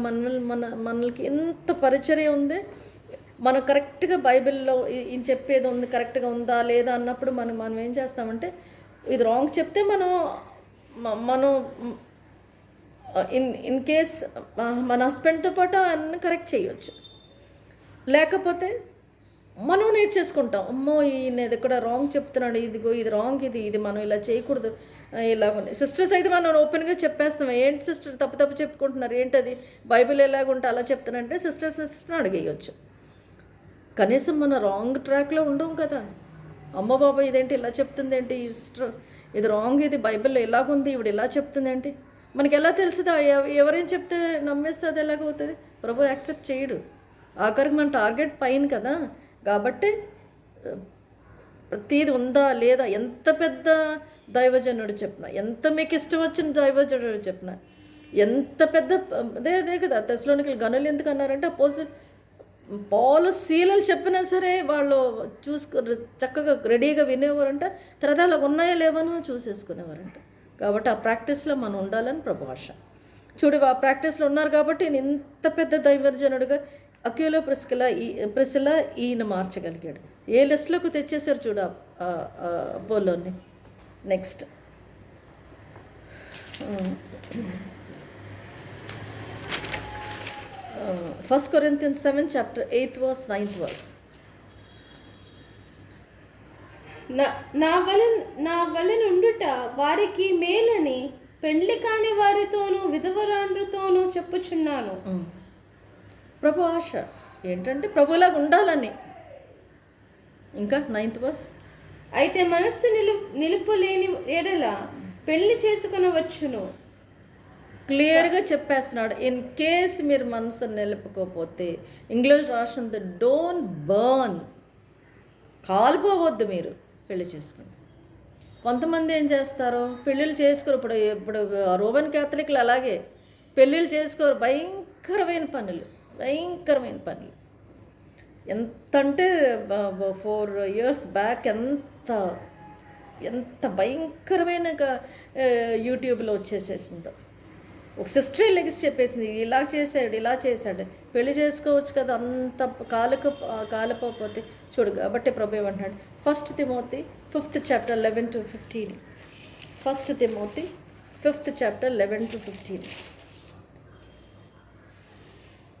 మనకి ఎంత పరిచర్య ఉంది, మనం కరెక్ట్గా బైబిల్లో ఈయన చెప్పేది ఉంది కరెక్ట్గా ఉందా లేదా అన్నప్పుడు మనం ఏం చేస్తామంటే ఇది రాంగ్ చెప్తే మనం ఇన్ కేస్ మన హస్బెండ్తో పాటు అన్ని కరెక్ట్ చేయొచ్చు, లేకపోతే మనం నేర్చేసుకుంటాం. అమ్మో ఈయన ఇది కూడా రాంగ్ చెప్తున్నాడు, ఇదిగో ఇది రాంగ్, ఇది మనం ఇలా చేయకూడదు, ఇలాగుంది. సిస్టర్స్ అయితే మనం ఓపెన్గా చెప్పేస్తాం, ఏంటి సిస్టర్ తప్పు చెప్పుకుంటున్నారు, ఏంటది బైబిల్ ఎలాగుంటే అలా చెప్తానంటే సిస్టర్ని అడిగేయచ్చు. కనీసం మన రాంగ్ ట్రాక్లో ఉండం కదా. అమ్మ బాబా ఇదేంటి ఇలా చెప్తుంది ఏంటి, ఈ సిస్టర్ ఇది రాంగ్, ఇది బైబిల్లో ఎలాగుంది, ఇవిడ ఇలా చెప్తుంది ఏంటి, మనకి ఎలా తెలుస్తుందా? ఎవరేం చెప్తే నమ్మేస్తే అది ఎలాగవుతుంది? ప్రభు యాక్సెప్ట్ చేయడు. ఆఖరికి మన టార్గెట్ పైన కదా. కాబట్టి ప్రతీది ఉందా లేదా, ఎంత పెద్ద దైవజనుడు చెప్పిన, ఎంత మీకు ఇష్టం వచ్చిన దైవజనుడు చెప్పిన, ఎంత పెద్ద అదే కదా. తెస్సలోనికీయులు గనులు ఎందుకు అన్నారంటే అపోజిట్ పాలు శీలలు చెప్పినా సరే వాళ్ళు చక్కగా రెడీగా వినేవారంట, తర్వాత అలా ఉన్నాయో లేవనో చూసేసుకునేవారంట. కాబట్టి ఆ ప్రాక్టీస్లో మనం ఉండాలని ప్రభు ఆశ. చూడు ఆ ప్రాక్టీస్లో ఉన్నారు కాబట్టి నేను ఇంత పెద్ద దైవజనుడుగా అక్విలా ప్రిస్కిలా ఈయన మార్చగలిగాడు. ఏ లిస్టులోకి తెచ్చేసారు చూడ అపోలోని. Next 1 Corinthians 7:8-9. నా వలెనుండుట వారికి మేలని పెండ్లి కాని వారితోనూ విధవరాండ్రతోనూ చెప్పుచున్నాను. ప్రభు ఆశ ఏంటంటే ప్రభులాగా ఉండాలని. ఇంకా 9th అయితే మనస్సు నిలుపులేని ఎడల పెళ్లి చేసుకునవచ్చును. క్లియర్గా చెప్పేస్తున్నాడు. ఇన్ కేస్ మీరు మనసు నిలుపుకోకపోతే, ఇంగ్లీష్ రాసింది డోంట్ బర్న్, కాలిపోవద్దు మీరు పెళ్లి చేసుకుని. కొంతమంది ఏం చేస్తారో పెళ్ళిళ్ళు చేసుకోరు. ఇప్పుడు రోమన్ క్యాథలిక్లు అలాగే పెళ్ళిళ్ళు చేసుకోరు. భయంకరమైన పనులు. ఎంత అంటే 4 years బ్యాక్ ఎంత భయంకరమైన యూట్యూబ్లో వచ్చేసేసిందో. ఒక సిస్టరే లెగిసి చెప్పేసింది, ఇలా చేశాడు, పెళ్లి చేసుకోవచ్చు కదా, అంత కాలిపోతే చూడు. కాబట్టి ప్రభు ఏమంటున్నాడు, 1 Timothy 5th chapter 11-15. 1 Timothy 5th chapter 11-15.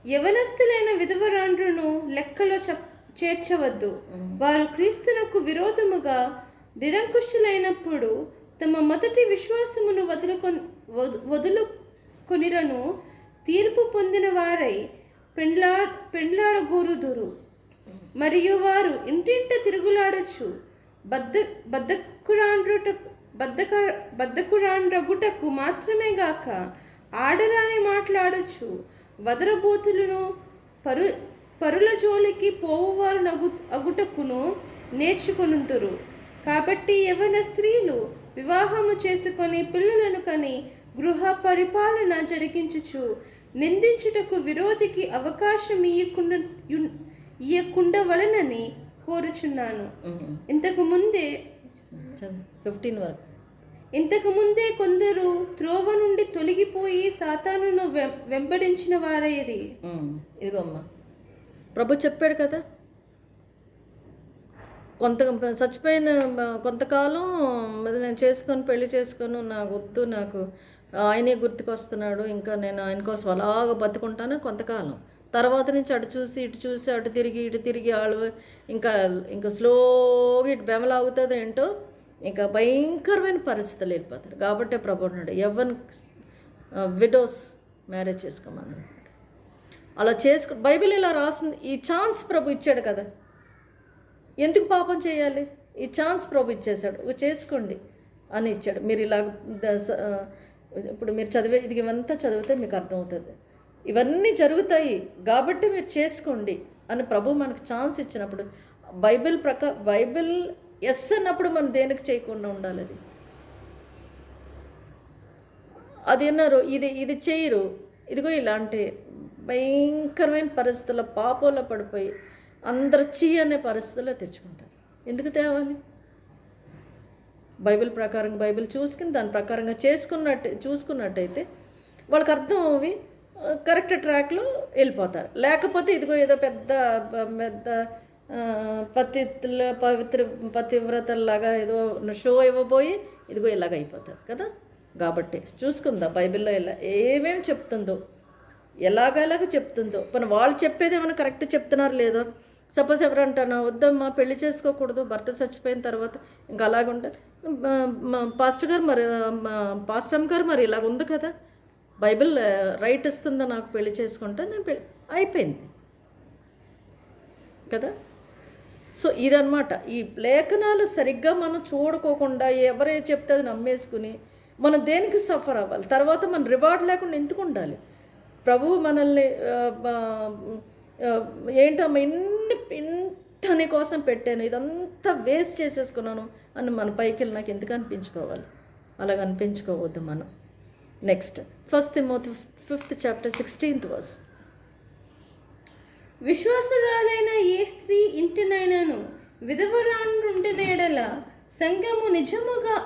యవనస్తులైన విధవరాండ్రును లెక్కలో చేర్చవద్దు. వారు క్రీస్తునకు విరోధముగా నిరంకుశులైనప్పుడు తమ మొదటి విశ్వాసమును వదులుకొనిరను తీర్పు పొందిన వారై పెండ్లాడగూరుదురు. మరియు వారు ఇంటింట తిరుగులాడచ్చు, బద్దకురాండ్రగుటకు మాత్రమే గాక ఆడరాని మాట్లాడచ్చు, వదరబోతులను పరుల జోలికి పోవువారు అగుటకును నేర్చుకొనుదురు. కాబట్టి యవన స్త్రీలు వివాహము చేసుకొని పిల్లలను కని గృహ పరిపాలన జరిగించుచు నిందించుటకు విరోధికి అవకాశం ఇయ్యకుండవలనని కోరుచున్నాను. ఇంతకు ముందే 15 వరకు. ఇంతకు ముందే కొందరు త్రోవ నుండి తొలగిపోయి సాతానును వెంబడించిన వారైరి. ఇదిగో అమ్మా, ప్రభు చెప్పాడు కదా, చచ్చిపోయిన కొంతకాలం నేను చేసుకొని పెళ్లి చేసుకొని నాకు వద్దు, నాకు ఆయనే గుర్తుకొస్తున్నాడు, ఇంకా నేను ఆయన కోసం అలాగ బతుకుంటాను కొంతకాలం. తర్వాత నుంచి అటు చూసి ఇటు చూసి అటు తిరిగి వాళ్ళు ఇంకా స్లోగా ఇటు బెమలాగుతుంది ఏంటో, ఇంకా భయంకరమైన పరిస్థితులు వెళ్ళిపోతారు. కాబట్టి ప్రభు అన్నాడు ఎవరిని విడోస్ మ్యారేజ్ చేసుకోమన్నాడు. అలా బైబిల్ ఇలా రాసింది. ఈ ఛాన్స్ ప్రభు ఇచ్చాడు కదా, ఎందుకు పాపం చేయాలి? ఈ ఛాన్స్ ప్రభు ఇచ్చేసాడు, చేసుకోండి అని ఇచ్చాడు. మీరు ఇలా ఇప్పుడు మీరు ఇవంతా చదివితే మీకు అర్థమవుతుంది, ఇవన్నీ జరుగుతాయి కాబట్టి మీరు చేసుకోండి అని ప్రభు మనకు ఛాన్స్ ఇచ్చినప్పుడు, బైబిల్ ఎస్ అన్నప్పుడు మనం దేనికి చేయకుండా ఉండాలి. అది అన్నారు, ఇది చేయరు. ఇదిగో ఇలాంటి భయంకరమైన పరిస్థితుల్లో పాపంలో పడిపోయి అందరు అనే పరిస్థితుల్లో తెచ్చుకుంటారు. ఎందుకు తేవాలి? బైబిల్ ప్రకారంగా బైబిల్ చూసుకుని దాని ప్రకారంగా చూసుకున్నట్టయితే వాళ్ళకి అర్థం అవి కరెక్ట్ ట్రాక్లో వెళ్ళిపోతారు. లేకపోతే ఇదిగో ఏదో పెద్ద పతివ్రతల్లాగా ఏదో షో ఇవ్వబోయి ఇదిగో ఇలాగ అయిపోతారు కదా. కాబట్టి చూసుకుందా బైబిల్లో ఏమేమి చెప్తుందో, ఎలాగ చెప్తుందో. పని వాళ్ళు చెప్పేది ఏమైనా కరెక్ట్ చెప్తున్నారు లేదో. సపోజ్ ఎవరంటానో వద్దమ్మా పెళ్లి చేసుకోకూడదు, భర్త చచ్చిపోయిన తర్వాత ఇంకా అలాగ ఉంటారు. పాస్టర్ గారు మరి ఇలాగ ఉంది కదా, బైబిల్ రైట్ ఇస్తుందా నాకు పెళ్లి చేసుకుంటా, నేను అయిపోయింది కదా. సో ఇదన్నమాట. ఈ లేఖనాలు సరిగ్గా మనం చూడుకోకుండా ఎవరే చెప్తే అది నమ్మేసుకుని మనం దేనికి సఫర్ అవ్వాలి? తర్వాత మనం రివార్డ్ లేకుండా ఎందుకు ఉండాలి? ప్రభువు మనల్ని ఏంటమ్మా ఇంతని కోసం పెట్టాను, ఇదంతా వేస్ట్ చేసేసుకున్నాను అని మన పైకి వెళ్ళి నాకు ఎందుకు అనిపించుకోవాలి? అలాగ అనిపించుకోవద్దు మనం. Next 1 Timothy 5th chapter 16th verse. విశ్వాసురాలైన ఏ స్త్రీ ఇంటినైనాను విధవరాండ్రుండిన ఎడల సంఘము నిజముగా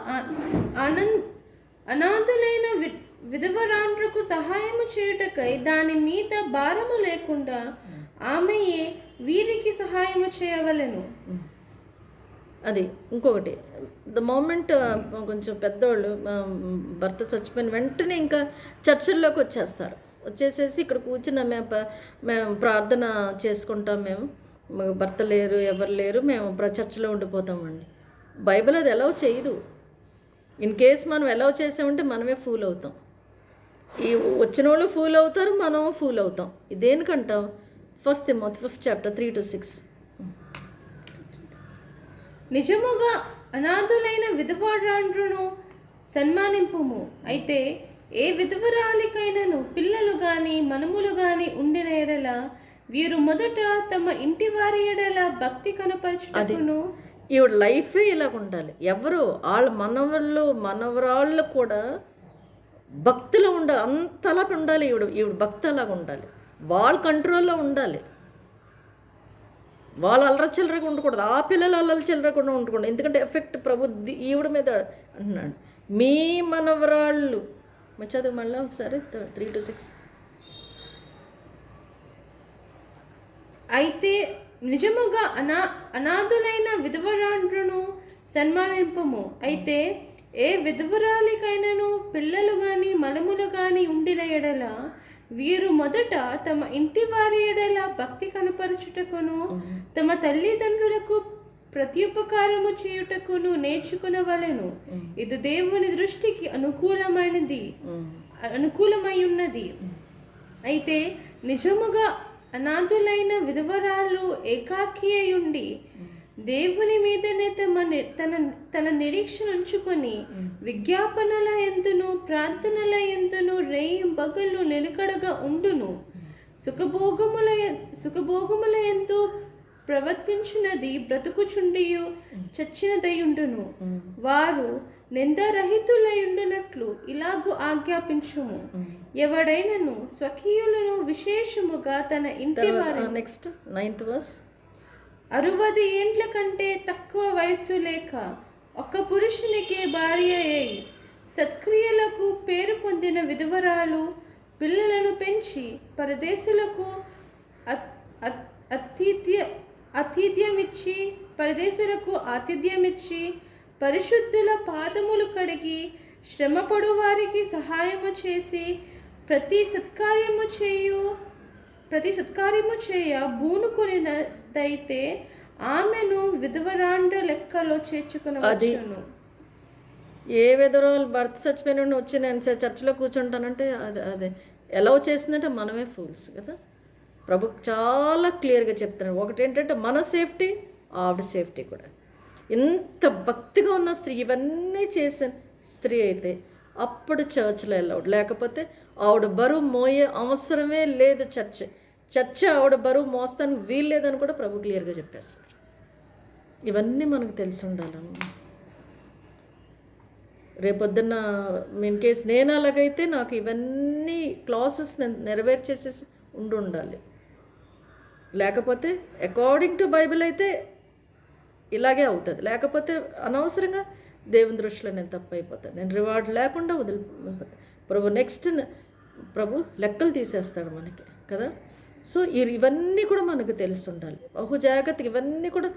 అనాథులైన విధవరాండ్రకు సహాయము చేయుటకై దాని మీద భారము లేకుండా ఆమెయే వీరికి సహాయము చేయవలెను. అది ఇంకొకటి, ద మూమెంట్ కొంచెం పెద్దోళ్ళు భర్త చచ్చిపోయిన వెంటనే ఇంకా చర్చిల్లోకి వచ్చేసేసి ఇక్కడ కూర్చున్న మేము ప్రార్థన చేసుకుంటాం, మేము భర్త లేరు ఎవరు లేరు, మేము చర్చిలో ఉండిపోతామండి. బైబిల్ అది అలౌ చేయదు. ఇన్ కేస్ మనం అలౌ చేసామంటే మనమే ఫూల్ అవుతాం. ఈ వచ్చిన వాళ్ళు ఫూల్ అవుతారు, మనం ఫూల్ అవుతాం. ఇదేనికంటాం? 1 తిమోతి 5th chapter 3-6. నిజముగా అనాథులైన విధవరాండ్రును సన్మానింపుము. అయితే ఏ విధవరాలికైనను పిల్లలు గాని మనములు గాని ఉండిన ఎడల వీరు మొదట తమ ఇంటి వారి ఎడల భక్తి కనపరచుటకును. ఈవిడ లైఫే ఇలాగ ఉండాలి. ఎవరు వాళ్ళ మనవరాళ్ళు కూడా భక్తిలో ఉండాలి, అంతలా ఉండాలి. ఈవిడ భక్తి అలాగా ఉండాలి, వాళ్ళ కంట్రోల్లో ఉండాలి. వాళ్ళు అల్లరచిల్లరగా ఉండకూడదు, ఆ పిల్లలు అల్లరచిల్లరగా ఉండకూడదు. ఎందుకంటే ఎఫెక్ట్ ప్రభు ఈవిడ మీద అంటున్నాడు. మీ మనవరాళ్ళు చదువు మళ్ళీ ఒకసారి 3-6. అయితే నిజముగా అనాథులైన విధవరాండ్రును సన్మానింపము. అయితే ఏ విధవరాలికైనను పిల్లలు గాని మనములు గాని ఉండిన ఎడల వీరు మొదట తమ ఇంటి వారి ఎడల భక్తి కనపరచుటకును తమ తల్లిదండ్రులకు ప్రత్యుపకారము చేయుటకును నేర్చుకునవలెను. ఇది దేవుని దృష్టికి అనుకూలమై ఉన్నది. అయితే నిజముగా అనాథులైన విధవరాలు ఏకాకి అయుండి దేవుని మీదనే తన తన నిరీక్షణ ఉంచుకొని విజ్ఞాపనల ఎందును ప్రార్థనల ఎందును రేయి బగలు నిలకడగా ఉండును. సుఖభోగముల ఎందు ప్రవర్తించున్నది బ్రతుకుచుండియు చచ్చినదయుండును. వారు నిందారహితులయుండునట్లు ఇలాగు ఆజ్ఞాపించుము. ఎవడైనను స్వకీయులను విశేషముగా తన ఇంటి వారి నెక్స్ట్ 9th verse 60 ఏండ్ల కంటే తక్కువ వయస్సు లేక ఒక్క పురుషునికి భార్య అయి సత్క్రియలకు పేరు పొందిన విధవరాలు పిల్లలను పెంచి పరదేశులకు ఆతిథ్యమిచ్చి పరిశుద్ధుల పాదములు కడిగి శ్రమపడు వారికి సహాయము చేసి ప్రతి సత్కార్యము చేయ బూనుకొనిదైతే ఆమెను విధవరాండ్ర లెక్కలో చేర్చుకునవచ్చును. ఏ విధవరాలు భర్త చచ్చిపోయిన వచ్చి నేను చర్చిలో కూర్చుంటానంటే అదే ఎలా చేసిందంటే మనమే ఫూల్స్ కదా. ప్రభు చాలా క్లియర్గా చెప్తున్నాడు. ఒకటి ఏంటంటే మన సేఫ్టీ, ఆవిడ సేఫ్టీ కూడా. ఇంత భక్తిగా ఉన్న స్త్రీ ఇవన్నీ చేసిన స్త్రీ అయితే అప్పుడు చర్చ్లో వెళ్ళాడు. లేకపోతే ఆవిడ బరువు మోయే అవసరమే లేదు. చర్చ్ ఆవిడ బరువు మోస్తానికి వీలు లేదని కూడా ప్రభు క్లియర్గా చెప్పేస్తాడు. ఇవన్నీ మనకు తెలిసి ఉండాలమ్మా. రేపొద్దున్న ఇన్ కేసు నేను అలాగైతే నాకు ఇవన్నీ క్లాసెస్ నెరవేర్చేసేసి ఉండాలి. లేకపోతే అకార్డింగ్ టు బైబిల్ అయితే ఇలాగే అవుతుంది. లేకపోతే అనవసరంగా దేవుని దృష్టిలో నేను తప్పు అయిపోతాను. నేను రివార్డ్ లేకుండా వదిలిపోతాను. ప్రభు లెక్కలు తీసేస్తాడు మనకి కదా. సో ఇవన్నీ కూడా మనకు తెలిసి ఉండాలి. బహు జాగ్రత్తగా ఇవన్నీ కూడా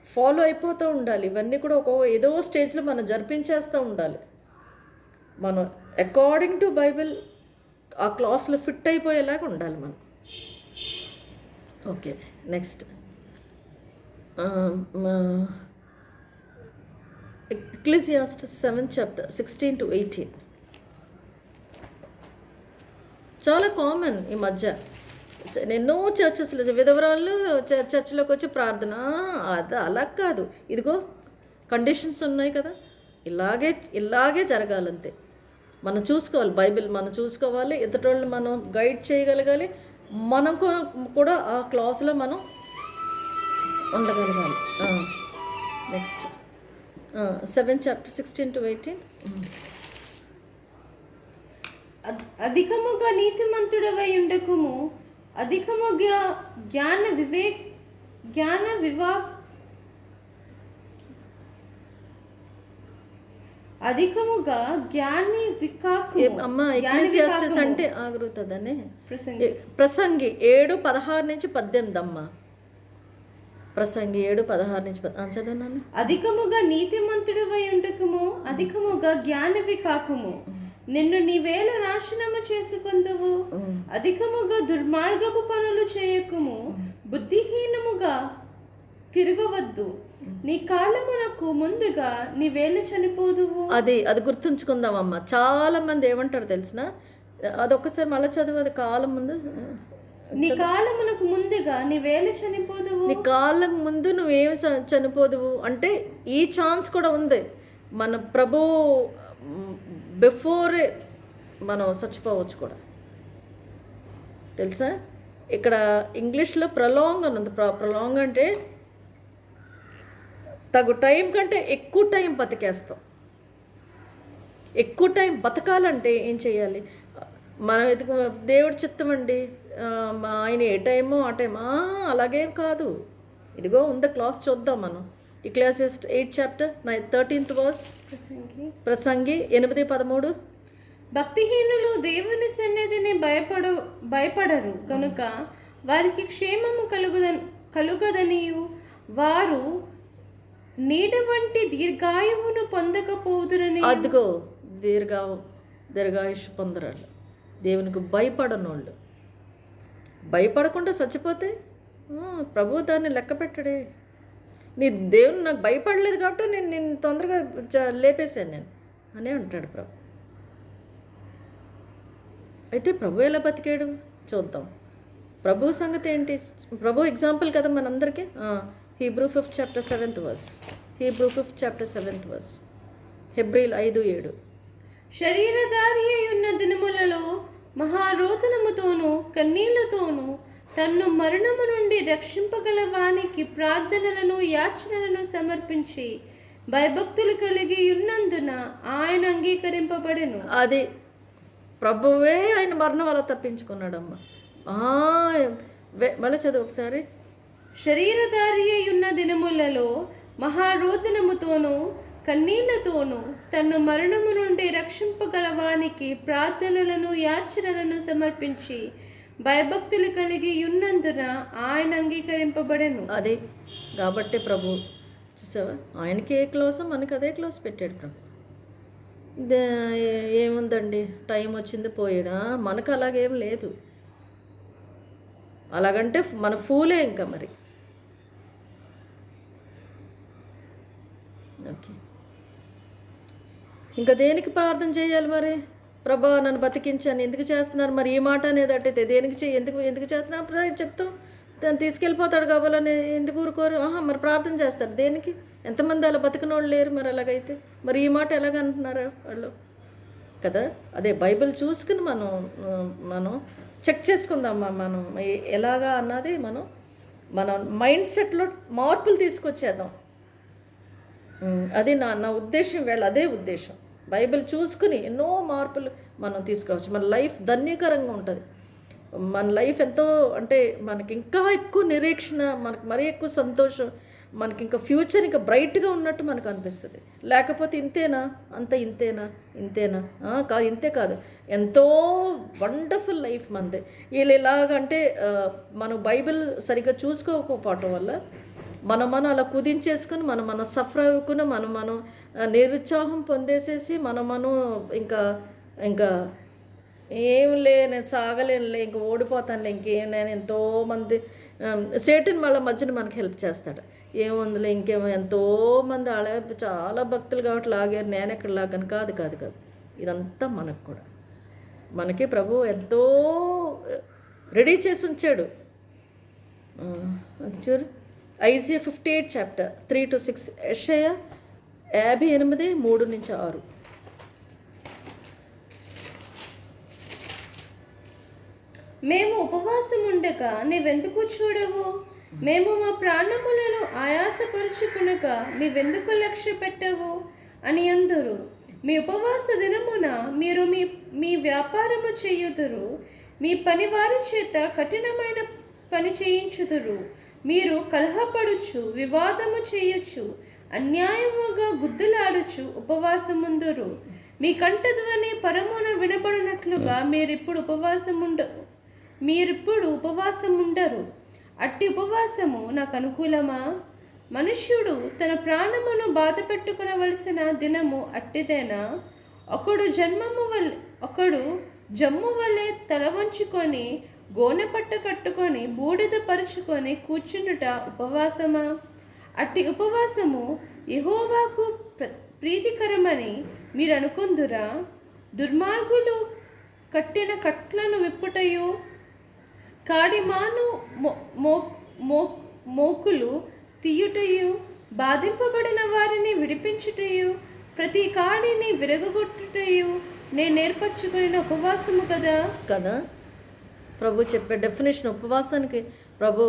ఫాలో అయిపోతూ ఉండాలి. ఇవన్నీ కూడా ఏదో స్టేజ్లో మనం జరిపించేస్తూ ఉండాలి. మనం అకార్డింగ్ టు బైబిల్ ఆ క్లాస్లో ఫిట్ అయిపోయేలాగా ఉండాలి మనం. Okay, next Ecclesiastes 7th chapter 16 to 18. చాలా కామన్ ఈ మధ్య. ఎన్నో చర్చెస్లో విధవరాళ్ళు చర్చిలోకి వచ్చి ప్రార్థన, అది అలా కాదు. ఇదిగో కండిషన్స్ ఉన్నాయి కదా, ఇలాగే జరగాలంతే. మనం చూసుకోవాలి, బైబిల్ మనం చూసుకోవాలి, ఇతరులను మనం గైడ్ చేయగలగాలి, మనం కూడా ఆ క్లాస్లో మనం ఉండగలగాలి. Next 7th chapter 16 to 18. అధికముగా నీతిమంతుడవై ఉండకుము, అధికముగా జ్ఞాని వికాకు. అమ్మ ఎక్లెసియాస్టస్ అంటే ఆగుతుందనే ప్రసంగి 7:16 నుంచి 18 అమ్మా. ప్రసంగి 7:16 నుంచి చదువున్నాను. అధికముగా నీతిమంతుడవై ఉండకము, అధికముగా జ్ఞానవి కాకుము, నిన్ను నీవేళ నాశనము చేసుకొందువు. అధికముగా దుర్మార్గపు పనులు చేయకుము, బుద్ధిహీనముగా తిరగవద్దు. నీ కాలమునకు ముందుగా నీవేళ చనిపోదువు. అది గుర్తుంచుకుందామమ్మా. చాలా మంది ఏమంటారు తెలిసిన, అదొక్కసారి మళ్ళీ చదువు. అది కాలం ముందు, నీ కాలమునకు ముందుగా నీవేళ చనిపోదువు. నీ కాలం ముందు నువ్వేమి చనిపోదువు అంటే ఈ ఛాన్స్ కూడా ఉంది. మన ప్రభు బిఫోరే మనం చచ్చిపోవచ్చు కూడా తెలుసా. ఇక్కడ ఇంగ్లీష్లో ప్రొలాంగ్ అని ఉంది. ప్రొలాంగ్ అంటే తగు టైం కంటే ఎక్కువ టైం బతికేస్తాం. ఎక్కువ టైం బతకాలంటే ఏం చేయాలి? మనం దేవుడి చిత్తం అండి, ఆయన ఏ టైమో ఆ టైం అలాగేం కాదు. ఇదిగో ఉంది క్లాస్, చూద్దాం మనం. ఎక్లెసియాస్టస్ 8th chapter 13th verse. ప్రసంగి 8:13. భక్తిహీనులు దేవుని సన్నిధిని భయపడరు కనుక వారికి క్షేమము కలుగదనియు, వారు నీడ వంటి దీర్ఘాయువును పొందకపోదురని. అదిగో దీర్ఘాయుష్ పొందరాళ్ళు దేవునికి భయపడనోళ్ళు. భయపడకుండా చచ్చిపోతే ప్రభు దాన్ని లెక్క పెట్టడే. నీ దేవుని నాకు భయపడలేదు కాబట్టి నేను తొందరగా లేపేశాను నేను అనే అంటాడు ప్రభు. అయితే ప్రభు ఎలా బతికాడు చూద్దాం. ప్రభు సంగతి ఏంటి? ప్రభు ఎగ్జాంపుల్ కదా మనందరికీ. Hebrew 5th chapter 7th verse. Hebrew 5th chapter 7th verse. హెబ్రీలు 5:7. శరీరధారి అయ్యున్న దినములలో మహారోదనముతోనూ కన్నీళ్లతోనూ తన్ను మరణము నుండి రక్షింపగల వానికి ప్రార్థనలను యాచనలను సమర్పించి భయభక్తులు కలిగి ఉన్నందున ఆయన అంగీకరింపబడెను. అది ప్రభువే ఆయన మరణం అలా తప్పించుకున్నాడమ్మా. మళ్ళీ చదువు ఒకసారి. శరీరధారి అయ్యున్న దినములలో మహారోదనముతోనూ కన్నీళ్లతోనూ తన్ను మరణము నుండి రక్షింపగల వానికి ప్రార్థనలను యాచనలను సమర్పించి భయభక్తులు కలిగి ఉన్నందున ఆయన అంగీకరింపబడెను. అది కాబట్టి ప్రభు చూసావా, ఆయనకి ఏ క్లోజ్ మనకి అదే క్లోజ్ పెట్టాడు ప్రభు. ఏముందండి, టైం వచ్చింది పోయాడా, మనకు అలాగేం లేదు. అలాగంటే మన ఫూలే ఇంకా మరి. ఓకే, ఇంకా దేనికి ప్రార్థన చేయాలి మరి? ప్రభా నన్ను బతికించాను, ఎందుకు చేస్తున్నారు మరి ఈ మాట అనేది అట్టయితే దేనికి ఎందుకు చేస్తున్నా చెప్తాం. తను తీసుకెళ్ళిపోతాడు కావాలని ఎందుకు ఊరుకోరు? మరి ప్రార్థన చేస్తారు దేనికి? ఎంతమంది అలా బతికిన వాళ్ళు లేరు మరి. అలాగైతే మరి ఈ మాట ఎలాగ అంటున్నారు వాళ్ళు కదా? అదే బైబిల్ చూసుకుని మనం చెక్ చేసుకుందామా, మనం ఎలాగా అన్నది మన మైండ్ సెట్లో మార్పులు తీసుకొచ్చేద్దాం. అది నా ఉద్దేశం, వీళ్ళ అదే ఉద్దేశం. బైబిల్ చూసుకుని ఎన్నో మార్పులు మనం తీసుకోవచ్చు. మన లైఫ్ ధన్యకరంగా ఉంటుంది. మన లైఫ్ ఎంతో అంటే మనకి ఇంకా ఎక్కువ నిరీక్షణ, మనకి మరీ ఎక్కువ సంతోషం, మనకి ఇంకా ఫ్యూచర్ ఇంకా బ్రైట్గా ఉన్నట్టు మనకు అనిపిస్తుంది. లేకపోతే ఇంతేనా, ఇంతేనా కాదు, ఇంతే కాదు, ఎంతో వండర్ఫుల్ లైఫ్ మనది. వీళ్ళు ఎలాగంటే మనం బైబిల్ సరిగ్గా చూసుకోకపోవటం వల్ల మనం అలా కుదించేసుకుని మనం సఫర్ అవ్వకుని మనం నిరుత్సాహం పొందేసేసి మనం ఇంకా ఏంలే, నేను సాగలేనులే, ఇంక ఓడిపోతానులే, ఇంకేం, నేను ఎంతోమంది సేటన్ వాళ్ళ మధ్యన మనకి హెల్ప్ చేస్తాడు. ఏముందిలే, ఇంకేమో ఎంతోమంది అలా చాలా భక్తులు కాబట్టి లాగారు, నేను ఎక్కడ లాగాను. కాదు, ఇదంతా మనకు కూడా మనకి ప్రభు ఎంతో రెడీ చేసి ఉంచాడు. చూడు, ఐజియా 58 chapter 3-6, యెషయా 58 3-6. మేము ఉపవాసముండగా నీవెందుకు చూడవు? మేము మా ప్రాణములను ఆయాసపరుచుకునగా నీవెందుకు లక్ష్య పెట్టవు అని అందురు. మీ ఉపవాస దినమున మీరు మీ వ్యాపారము చేయుదురు, మీ పనివారి చేత కఠినమైన పని చేయించుదురు. మీరు కలహపడుచు వివాదము చేయొచ్చు, అన్యాయముగా గుద్దులాడుచు ఉపవాసముందురు. మీ కంఠధ్వని పరమున వినబడినట్లుగా మీరిప్పుడు ఉపవాసముండరు. అట్టి ఉపవాసము నాకు అనుకూలమా? మనుష్యుడు తన ప్రాణమును బాధ పెట్టుకునవలసిన దినము అట్టిదేనా? ఒకడు జమ్ము వలె తల వంచుకొని గోనెపట్ట కట్టుకొని బూడిద పరుచుకొని కూర్చుండుట ఉపవాసమా? అట్టి ఉపవాసము యెహోవాకు ప్రీతికరమని మీరు అనుకుందురా? దుర్మార్గులు కట్టిన కట్లను విప్పుటయు, కాడిమాను మోకులు తీయుటయు, బాధింపబడిన వారిని విడిపించుటయు, ప్రతి కాడిని విరగొట్టుటయు నేను ఏర్పరచుకున్న ఉపవాసము కదా. ప్రభు చెప్పే డెఫినేషన్ ఉపవాసానికి ప్రభు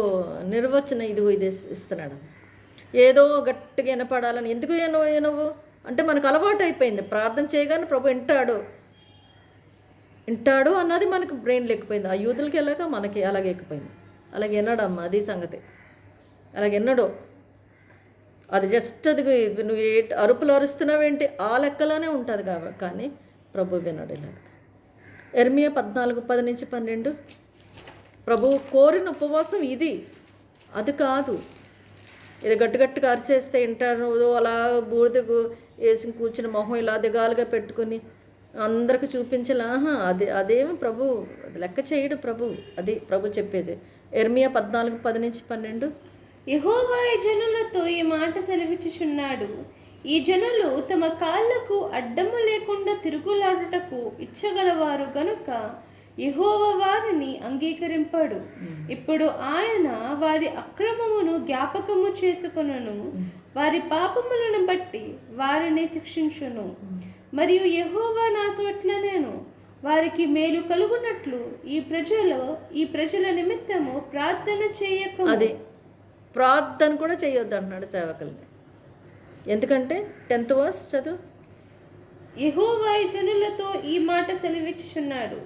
నిర్వచనం ఇది ఇస్తున్నాడు. ఏదో గట్టిగా వినపడాలని ఎందుకు వినవు అంటే మనకు అలవాటు అయిపోయింది. ప్రార్థన చేయగానే ప్రభు వింటాడు అన్నది మనకు బ్రెయిన్ లేకపోయింది. ఆ యూదులకి వెళ్ళాక మనకి అలాగే ఎక్కిపోయింది. అలాగే విన్నాడమ్మా, అది సంగతి. అలాగే విన్నాడు. అది జస్ట్ అది నువ్వు అరుపులు అరుస్తున్నావేంటి ఆ లెక్కలోనే ఉంటుంది కానీ ప్రభు విన్నాడు. ఇలాగ యెర్మీయా 14:10-12. ప్రభువు కోరిన ఉపవాసం ఇది, అది కాదు. ఇది గట్టిగా అరిసేస్తే వింటాను అలా బూడిద వేసి కూర్చుని మొహం ఇలా దిగాలుగా పెట్టుకుని అందరికి చూపించాలా? అదేమి ప్రభు లెక్క చేయడు ప్రభు. అది ప్రభు చెప్పేది. యెర్మీయా 14:10-12. యెహోవా ఈ జనులతో ఈ మాట సెలవిచ్చుచున్నాడు. ఈ జనులు తమ కాళ్లకు అడ్డము లేకుండా తిరుగులాడుటకు ఇచ్చగలవారు గనుక యెహోవా వారిని అంగీకరింపడు. ఇప్పుడు ఆయన వారి అక్రమమును జ్ఞాపకము చేసుకొనును, వారి పాపములను బట్టి వారిని శిక్షించును. మరియు యెహోవా నాతో ఇట్లా నేను వారికి మేలు కలుగునట్లు ఈ ప్రజల నిమిత్తము ప్రార్థన చేయక. అది ప్రార్థన కూడా చేయొద్దు అంటున్నాడు సేవకుల్ని. ఎందుకంటే 10th verse చదువు. యెహోవా ఈ జనులతో ఈ మాట సెలవిచ్చుచున్నాడు,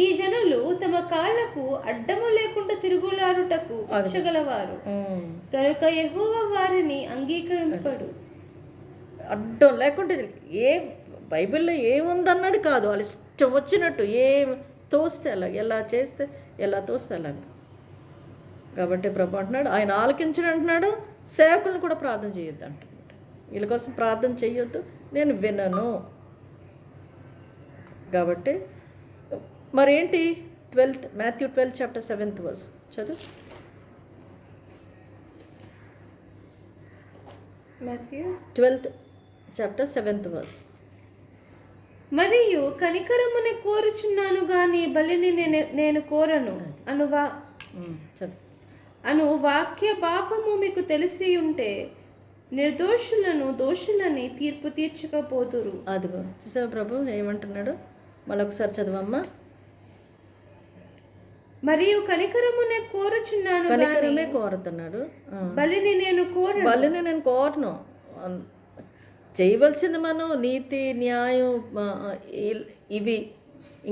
ఈ జనులు తమ కాళ్ళకు అడ్డము లేకుండా తిరుగులాడుటకు ఇచ్చగలవారు కనుక యెహోవా వారిని అంగీకరింపడు. అడ్డం లేకుండా ఏ బైబిల్లో ఏముందన్నది కాదు, వాళ్ళు ఇష్టం వచ్చినట్టు ఏం తోస్తే అలా, ఎలా చేస్తే ఎలా తోస్తే అలాగ. కాబట్టి ప్రభు అంటున్నాడు ఆయన ఆలకించడు అంటున్నాడు, సేవకులను కూడా ప్రార్థన చేయొద్దు అంటున్నాడు. వీళ్ళ కోసం ప్రార్థన చేయొద్దు, నేను వినను. కాబట్టి మరేంటి 12th Matthew 12 chapter 7th verse చదువు. Matthew 12th chapter 7th verse. మరియు కనికరముని కోరుచున్నాను గాని బలిని నేను కోరను చదువు. అను వాక్య భావము మీకు తెలిసి ఉంటే నిర్దోషులను దోషులని తీర్పు తీర్చకపోదురు. అదిగో చూసావా ప్రభు ఏమంటున్నాడు, మళ్ళొకసారి చదవమ్మా. మరియు కనికరమునే కోరుచున్నాను, కనికరమే కోరుతున్నాడు, బలిని నేను కోరను. చేయవలసింది మనం నీతి న్యాయం ఇవి,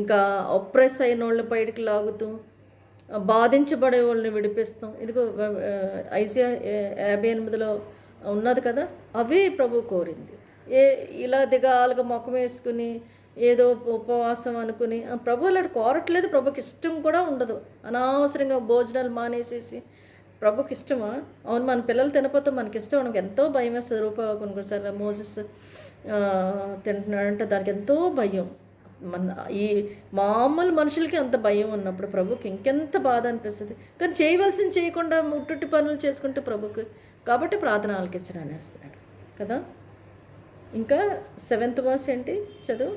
ఇంకా ఒప్రెస్ అయిన వాళ్ళని బయటికి లాగుతూ బాధించబడే వాళ్ళని విడిపిస్తాం. ఇదిగో ఐజియా 58 ఉన్నది కదా, అవే ప్రభు కోరింది. ఇలా దిగాలుగా ముఖం వేసుకుని ఏదో ఉపవాసం అనుకుని ప్రభు అలాంటి కోరట్లేదు. ప్రభుకి ఇష్టం కూడా ఉండదు. అనవసరంగా భోజనాలు మానేసేసి ప్రభుకి ఇష్టమా? అవును, మన పిల్లలు తినపోతే మనకి ఇష్టం. మనకు ఎంతో భయం వేస్తుంది. కొన్నిసార్లు మోసెస్ తింటున్నాడంటే దానికి ఎంతో భయం. ఈ మామూలు మనుషులకి అంత భయం ఉన్నప్పుడు ప్రభుకి ఇంకెంత బాధ అనిపిస్తుంది. కానీ చేయవలసింది చేయకుండా ముట్టుట్టి పనులు చేసుకుంటే ప్రభుకి, కాబట్టి ప్రార్థన ఆలకించడం అనేస్తున్నాడు కదా. ఇంకా 7th verse ఏంటి చదువు.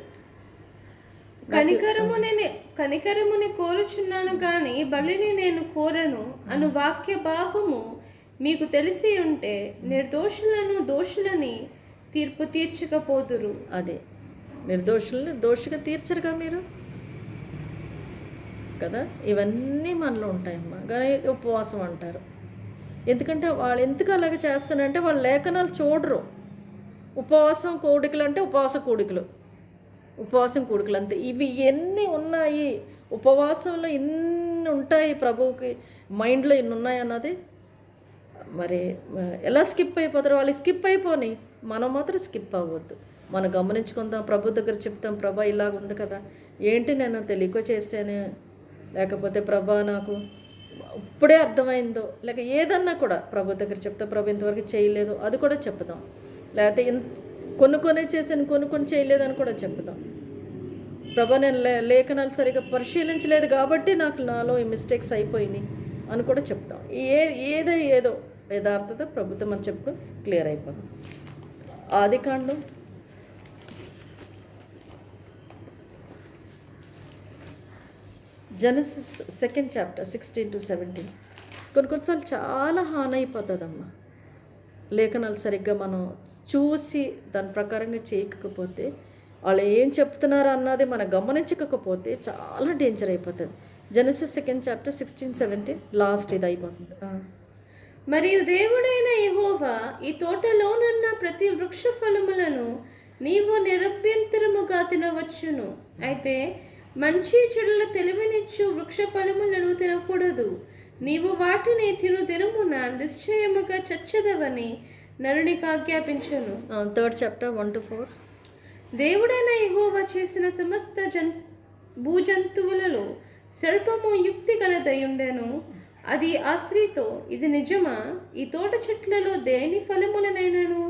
కనికరముని కోరుచున్నాను గాని బలిని నేను కోరను అను వాక్య భావము మీకు తెలిసి ఉంటే నిర్దోషులను దోషులని తీర్పు తీర్చకపోదురు. అదే నిర్దోషులను దోషిగా తీర్చరుగా మీరు కదా. ఇవన్నీ మనలో ఉంటాయమ్మా. కానీ ఉపవాసం అంటారు. ఎందుకంటే వాళ్ళు ఎందుకు అలాగే చేస్తానంటే వాళ్ళ లేఖనాలు చూడరు. ఉపవాసం కోడికలు అంటే ఉపవాసం కోడికలు అంతే. ఇవి ఎన్ని ఉన్నాయి ఉపవాసంలో, ఇన్ని ఉంటాయి ప్రభువుకి మైండ్లో ఇన్ని ఉన్నాయి అన్నది మరి ఎలా స్కిప్ అయిపోతారు వాళ్ళు. స్కిప్ అయిపోని మనం మాత్రం స్కిప్ అవ్వద్దు. మనం గమనించుకుందాం, ప్రభు దగ్గర చెప్తాం, ప్రభా ఇలాగ ఉంది కదా, ఏంటి నేను తెలియక చేశాను, లేకపోతే ప్రభా నాకు ఇప్పుడే అర్థమైందో, లేక ఏదన్నా కూడా ప్రభు దగ్గర చెప్తాం. ప్రభు ఇంతవరకు చేయలేదు అది కూడా చెప్తాం. లేకపోతే కొన్ని చేశాను కొన్ని చేయలేదని కూడా చెప్తాం. ప్రభా నేను లేఖనాలు సరిగా పరిశీలించలేదు కాబట్టి నాలో ఈ మిస్టేక్స్ అయిపోయినాయి అని కూడా చెప్తాం. ఏదో యథార్థత ప్రభుత్వం మనం చెప్పుకొని క్లియర్ అయిపోతాం. ఆదికాండం జెనసిస్ 2nd chapter 16 to 17. కొన్నిసార్లు చాలా హాని అయిపోతుందమ్మా. లేఖనాలు సరిగ్గా మనం చూసి దాని ప్రకారంగా చేయకపోతే, వాళ్ళు ఏం చెప్తున్నారు అన్నది మనం గమనించకపోతే చాలా డేంజర్ అయిపోతుంది. జెనసిస్ 2nd chapter 16-17 లాస్ట్ ఇది అయిపోతుంది. మరియు దేవుడైన యెహోవా ఈ తోటలోనున్న ప్రతి వృక్ష ఫలములను నీవు నిరభ్యంతరముగా తినవచ్చును. అయితే మంచి చెడుల తెలివినిచ్చు వృక్ష ఫలములను తినకూడదు. నీవు వాటిని దినమున నిశ్చయముగా చచ్చదవని నరునికి ఆజ్ఞాపించను. 3rd chapter 1 to 4. దేవుడైన యెహోవా చేసిన సమస్త భూజంతువులలో సర్పము యుక్తి గలదయుండెను. అది ఆ స్త్రీతో, ఇది నిజమా? ఈ తోట చెట్లలో దేని ఫలములనైనాను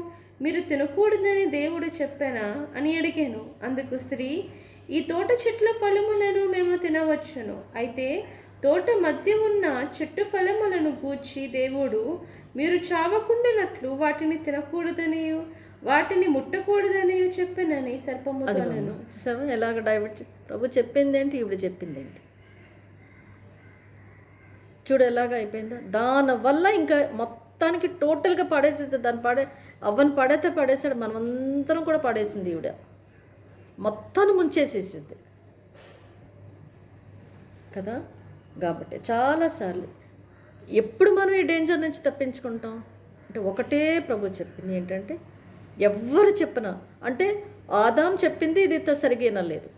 మీరు తినకూడదని దేవుడు చెప్పానా అని అడిగాను. అందుకు స్త్రీ, ఈ తోట చెట్ల ఫలములను మేము తినవచ్చును. అయితే తోట మధ్య ఉన్న చెట్టు ఫలములను గూర్చి దేవుడు మీరు చావకుండానట్లు వాటిని తినకూడదని వాటిని ముట్టకూడదని చెప్పినని సర్పముతో నేను. చూసావా ఎలాగ డైవర్ట్ ప్రభు చెప్పింది ఏంటి, ఇప్పుడు చెప్పింది ఏంటి, చూడు ఎలాగ అయిపోయిందో. దానివల్ల ఇంకా మొత్తానికి టోటల్గా పడేసేది, దాన్ని అవ్వని పడైతే పడేసాడు, మనమందరం కూడా పడేసింది ఈవిడ, మొత్తాన్ని ముంచేసేసింది కదా. కాబట్టి చాలాసార్లు ఎప్పుడు మనం ఈ డేంజర్ నుంచి తప్పించుకుంటాం అంటే ఒకటే ప్రభు చెప్పింది ఏంటంటే, ఎవ్వరు చెప్పినా అంటే ఆదాం చెప్పింది ఇది సరిగా లేదు,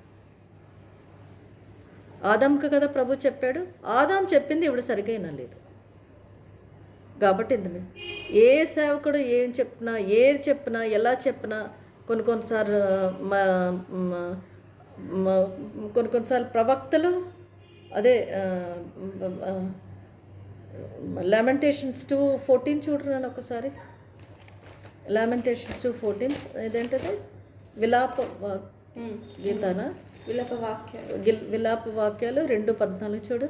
ఆదాంకి కదా ప్రభు చెప్పాడు, ఆదాం చెప్పింది ఇప్పుడు సరిగా లేదు. కాబట్టి ఏ సేవకుడు ఏం చెప్పినా, ఏది చెప్పినా, ఎలా చెప్పినా కొన్నిసార్లు కొన్నిసార్లు ప్రవక్తలు అదే లామెంటేషన్స్ 2:14 చూడరాను ఒకసారి. లామెంటేషన్స్ 2:14 ఇదేంటది, విలాప గీతానా, విలాప వాక్యాలు 2:14 చూడు.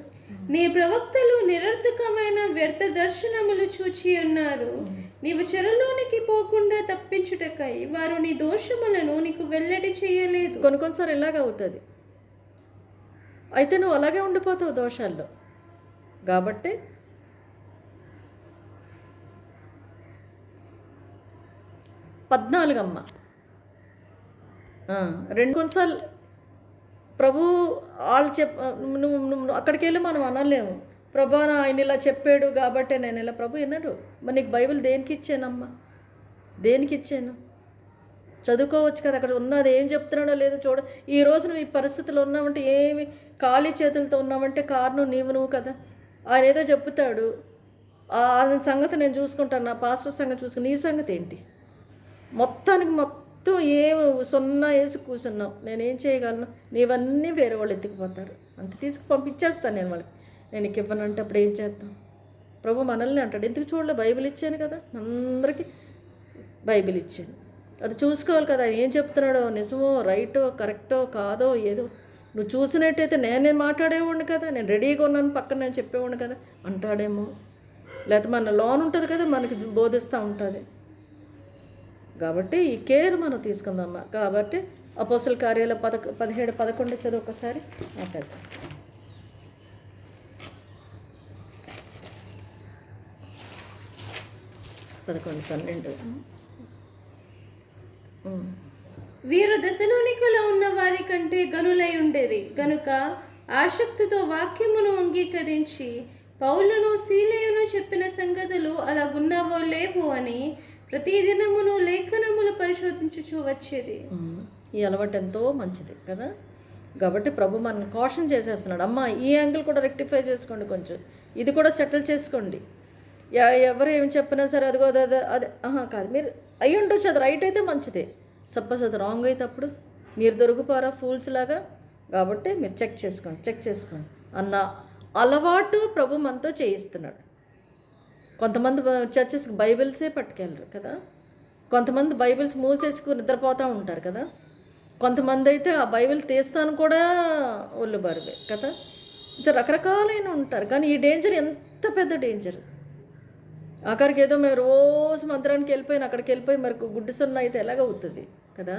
నీ ప్రవక్తలు నిరర్థకమైన వ్యర్థ దర్శనములు చూచి ఉన్నారు, నీవు చెరలోనికి పోకుండా తప్పించుటకై వారు నీ దోషములను నీకు వెల్లడి చేయలేదు. కొన్నిసార్లు ఇలాగ అవుతుంది, అయితే నువ్వు అలాగే ఉండిపోతావు దోషాల్లో. కాబట్టి పద్నాలుగమ్మ కొన్నిసార్లు ప్రభు వాళ్ళు నువ్వు అక్కడికి వెళ్ళి మనం అనలేము, ప్రభా ఆయన ఇలా చెప్పాడు కాబట్టి నేను ఇలా. ప్రభు విన్నాడు, మరి నీకు బైబిల్ దేనికి ఇచ్చానమ్మా, దేనికి ఇచ్చాను, చదువుకోవచ్చు కదా, అక్కడ ఉన్నది ఏం చెప్తున్నాడో లేదో చూడ. ఈరోజు నువ్వు ఈ పరిస్థితులు ఉన్నావంటే, ఏమి ఖాళీ చేతులతో ఉన్నావంటే కారణం నువ్వు కదా. ఆయన ఏదో చెప్తాడు, ఆయన సంగతి నేను చూసుకుంటాను, నా పాస్టర్ సంగతి చూసుకుని, నీ సంగతి ఏంటి, మొత్తం ఏమి సున్నా వేసి కూర్చున్నావు, నేనేం చేయగలను, నీవన్నీ వేరే వాళ్ళు ఎత్తుకుపోతారు, అంతే తీసుకు పంపించేస్తాను నేను వాళ్ళకి, నేను నీకు ఇవ్వనంటే అప్పుడు ఏం చేద్దాం. ప్రభు మనల్ని అంటాడు, ఎందుకు చూడలే, బైబిల్ ఇచ్చాను కదా, అందరికీ బైబిల్ ఇచ్చాను, అది చూసుకోవాలి కదా, ఏం చెప్తున్నాడో నిజమో రైటో కరెక్టో కాదో ఏదో. నువ్వు చూసినట్టయితే నేనే మాట్లాడేవాడిని కదా, నేను రెడీగా ఉన్నాను పక్కన నేను చెప్పేవాడిని కదా అంటాడేమో, లేకపోతే మన లోన్ ఉంటుంది కదా, మనకి బోధిస్తూ ఉంటుంది. కాబట్టి ఈ కేర్ మనం తీసుకుందామా. కాబట్టి అపోస్తల కార్యాలు 17:11 చదువు ఒకసారి మాట్లాడతాం. 11-12. వీరు దశలోనికలో ఉన్న వారి కంటే గనులై ఉండేరి గనుక ఆసక్తితో వాక్యమును అంగీకరించి పౌలును సీలయును చెప్పిన సంగతులు అలాగున్నావో లేవో అని ప్రతిదినమును లేఖనములు పరిశోధించుచూ వచ్చేది. ఈ అలవాటు ఎంతో మంచిది కదా. కాబట్టి ప్రభు మనల్ని కాషన్ చేసేస్తున్నాడు, అమ్మ ఈ యాంగిల్ కూడా రెక్టిఫై చేసుకోండి, కొంచెం ఇది కూడా సెటిల్ చేసుకోండి. ఎవరు ఏమి చెప్పినా సరే అదిగో అదే కాదు, మీరు అయ్యి ఉండొచ్చు, అది రైట్ అయితే మంచిదే, సపోజ్ అది రాంగ్ అయితే అప్పుడు మీరు దొరికిపోరా ఫూల్స్ లాగా. కాబట్టి మీరు చెక్ చేసుకోండి అన్న అలవాటు ప్రభు మనతో చేయిస్తున్నాడు. కొంతమంది చర్చెస్కి బైబిల్సే పట్టుకెళ్ళరు కదా, కొంతమంది బైబిల్స్ మూసేసుకుని నిద్రపోతూ ఉంటారు కదా, కొంతమంది అయితే ఆ బైబిల్ తీస్తాను కూడా ఒళ్ళు బరువే కదా. ఇది రకరకాలైన ఉంటారు. కానీ ఈ డేంజర్ ఎంత పెద్ద డేంజర్. ఆఖరికి ఏదో మేము రోజు మందిరానికి వెళ్ళిపోయిన అక్కడికి వెళ్ళిపోయి మరి గుడ్డు సున్నా అయితే ఎలాగవుతుంది కదా.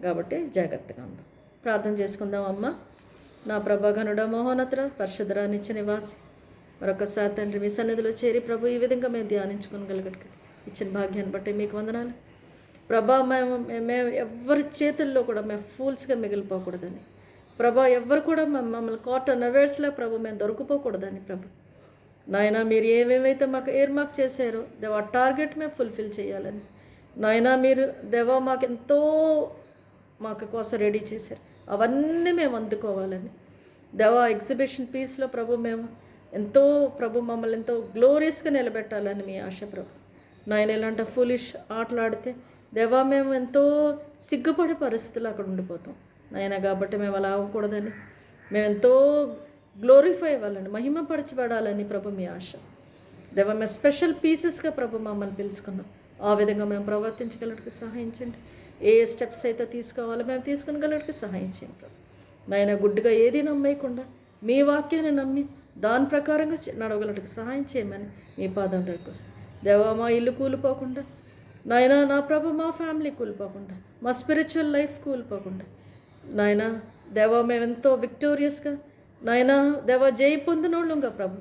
కాబట్టి జాగ్రత్తగా ఉందాం. ప్రార్థన చేసుకుందాం. అమ్మ నా ప్రభాఘనుడ మహోన్నతుడ పరిశుద్ధ నిత్య నివాసి, మరొకసారి తండ్రి మీ సన్నిధిలో చేరి ప్రభు ఈ విధంగా మేము ధ్యానించుకోగలిగట్టు ఇచ్చిన భాగ్యాన్ని బట్టి మీకు వందనాలు ప్రభా. మేము ఎవరి చేతుల్లో కూడా మేము ఫూల్స్గా మిగిలిపోకూడదని ప్రభా, ఎవరు కూడా మమ్మల్ని కాటన్ అవేర్స్లో ప్రభు మేము దొరికిపోకూడదని ప్రభు నాయన, మీరు ఏమేమైతే మాకు మార్క్ చేశారో దేవా టార్గెట్ మేము ఫుల్ఫిల్ చేయాలని నాయన, మీరు దేవా మాకు ఎంతో మాకు కోసం రెడీ చేశారు, అవన్నీ మేము అందుకోవాలని దేవా ఎగ్జిబిషన్ పీస్లో ప్రభు మేము ఎంతో ప్రభు మమ్మల్ని ఎంతో గ్లోరియస్గా నిలబెట్టాలని మీ ఆశ ప్రభు నాయన. ఇలాంటి ఫులిష్ ఆటలాడితే దేవా మేము ఎంతో సిగ్గుపడే పరిస్థితులు అక్కడ ఉండిపోతాం నాయన. కాబట్టి మేము అలా అవ్వకూడదని, మేము ఎంతో గ్లోరిఫై అవ్వాలని, మహిమపరచబడాలని ప్రభు మీ ఆశ దేవా. మేము స్పెషల్ పీసెస్గా ప్రభు మమ్మల్ని పిలుచుకున్నాం, ఆ విధంగా మేము ప్రవర్తించగలటికి సహాయించండి. ఏ స్టెప్స్ అయితే తీసుకోవాలో మేము తీసుకునగలటికి సహాయం చేయండి ప్రభు నాయన. గుడ్డుగా ఏది నమ్మేయకుండా మీ వాక్యాన్ని నమ్మి దాని ప్రకారంగా నడవగలటికి సహాయం చేయమని మీ పాదం దగ్గరికి వస్తుంది దేవా. మా ఇల్లు కూలిపోకుండా నాయనా నా ప్రభు మా ఫ్యామిలీ కూలిపోకుండా, మా స్పిరిచువల్ లైఫ్ కూలిపోకుండా, నాయనా దేవా మేమెంతో విక్టోరియస్గా, నాయనా దేవా జయ పొందినోళ్ళంగా ప్రభు,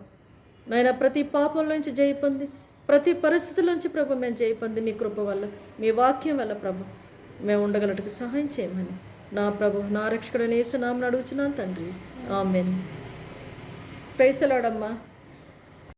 నాయనా ప్రతి పాపంలోంచి జయ పొంది, ప్రతి పరిస్థితిలోంచి ప్రభు మేము జయ పొంది మీ కృప వల్ల, మీ వాక్యం వల్ల ప్రభు మేము ఉండగలటకు సహాయం చేయమని నా ప్రభు నా రక్షకుడైన యేసు నామమున అడుగుచున్నాను తండ్రి, ఆమేన్. ప్రైజ్ ది లార్డ్ అమ్మా.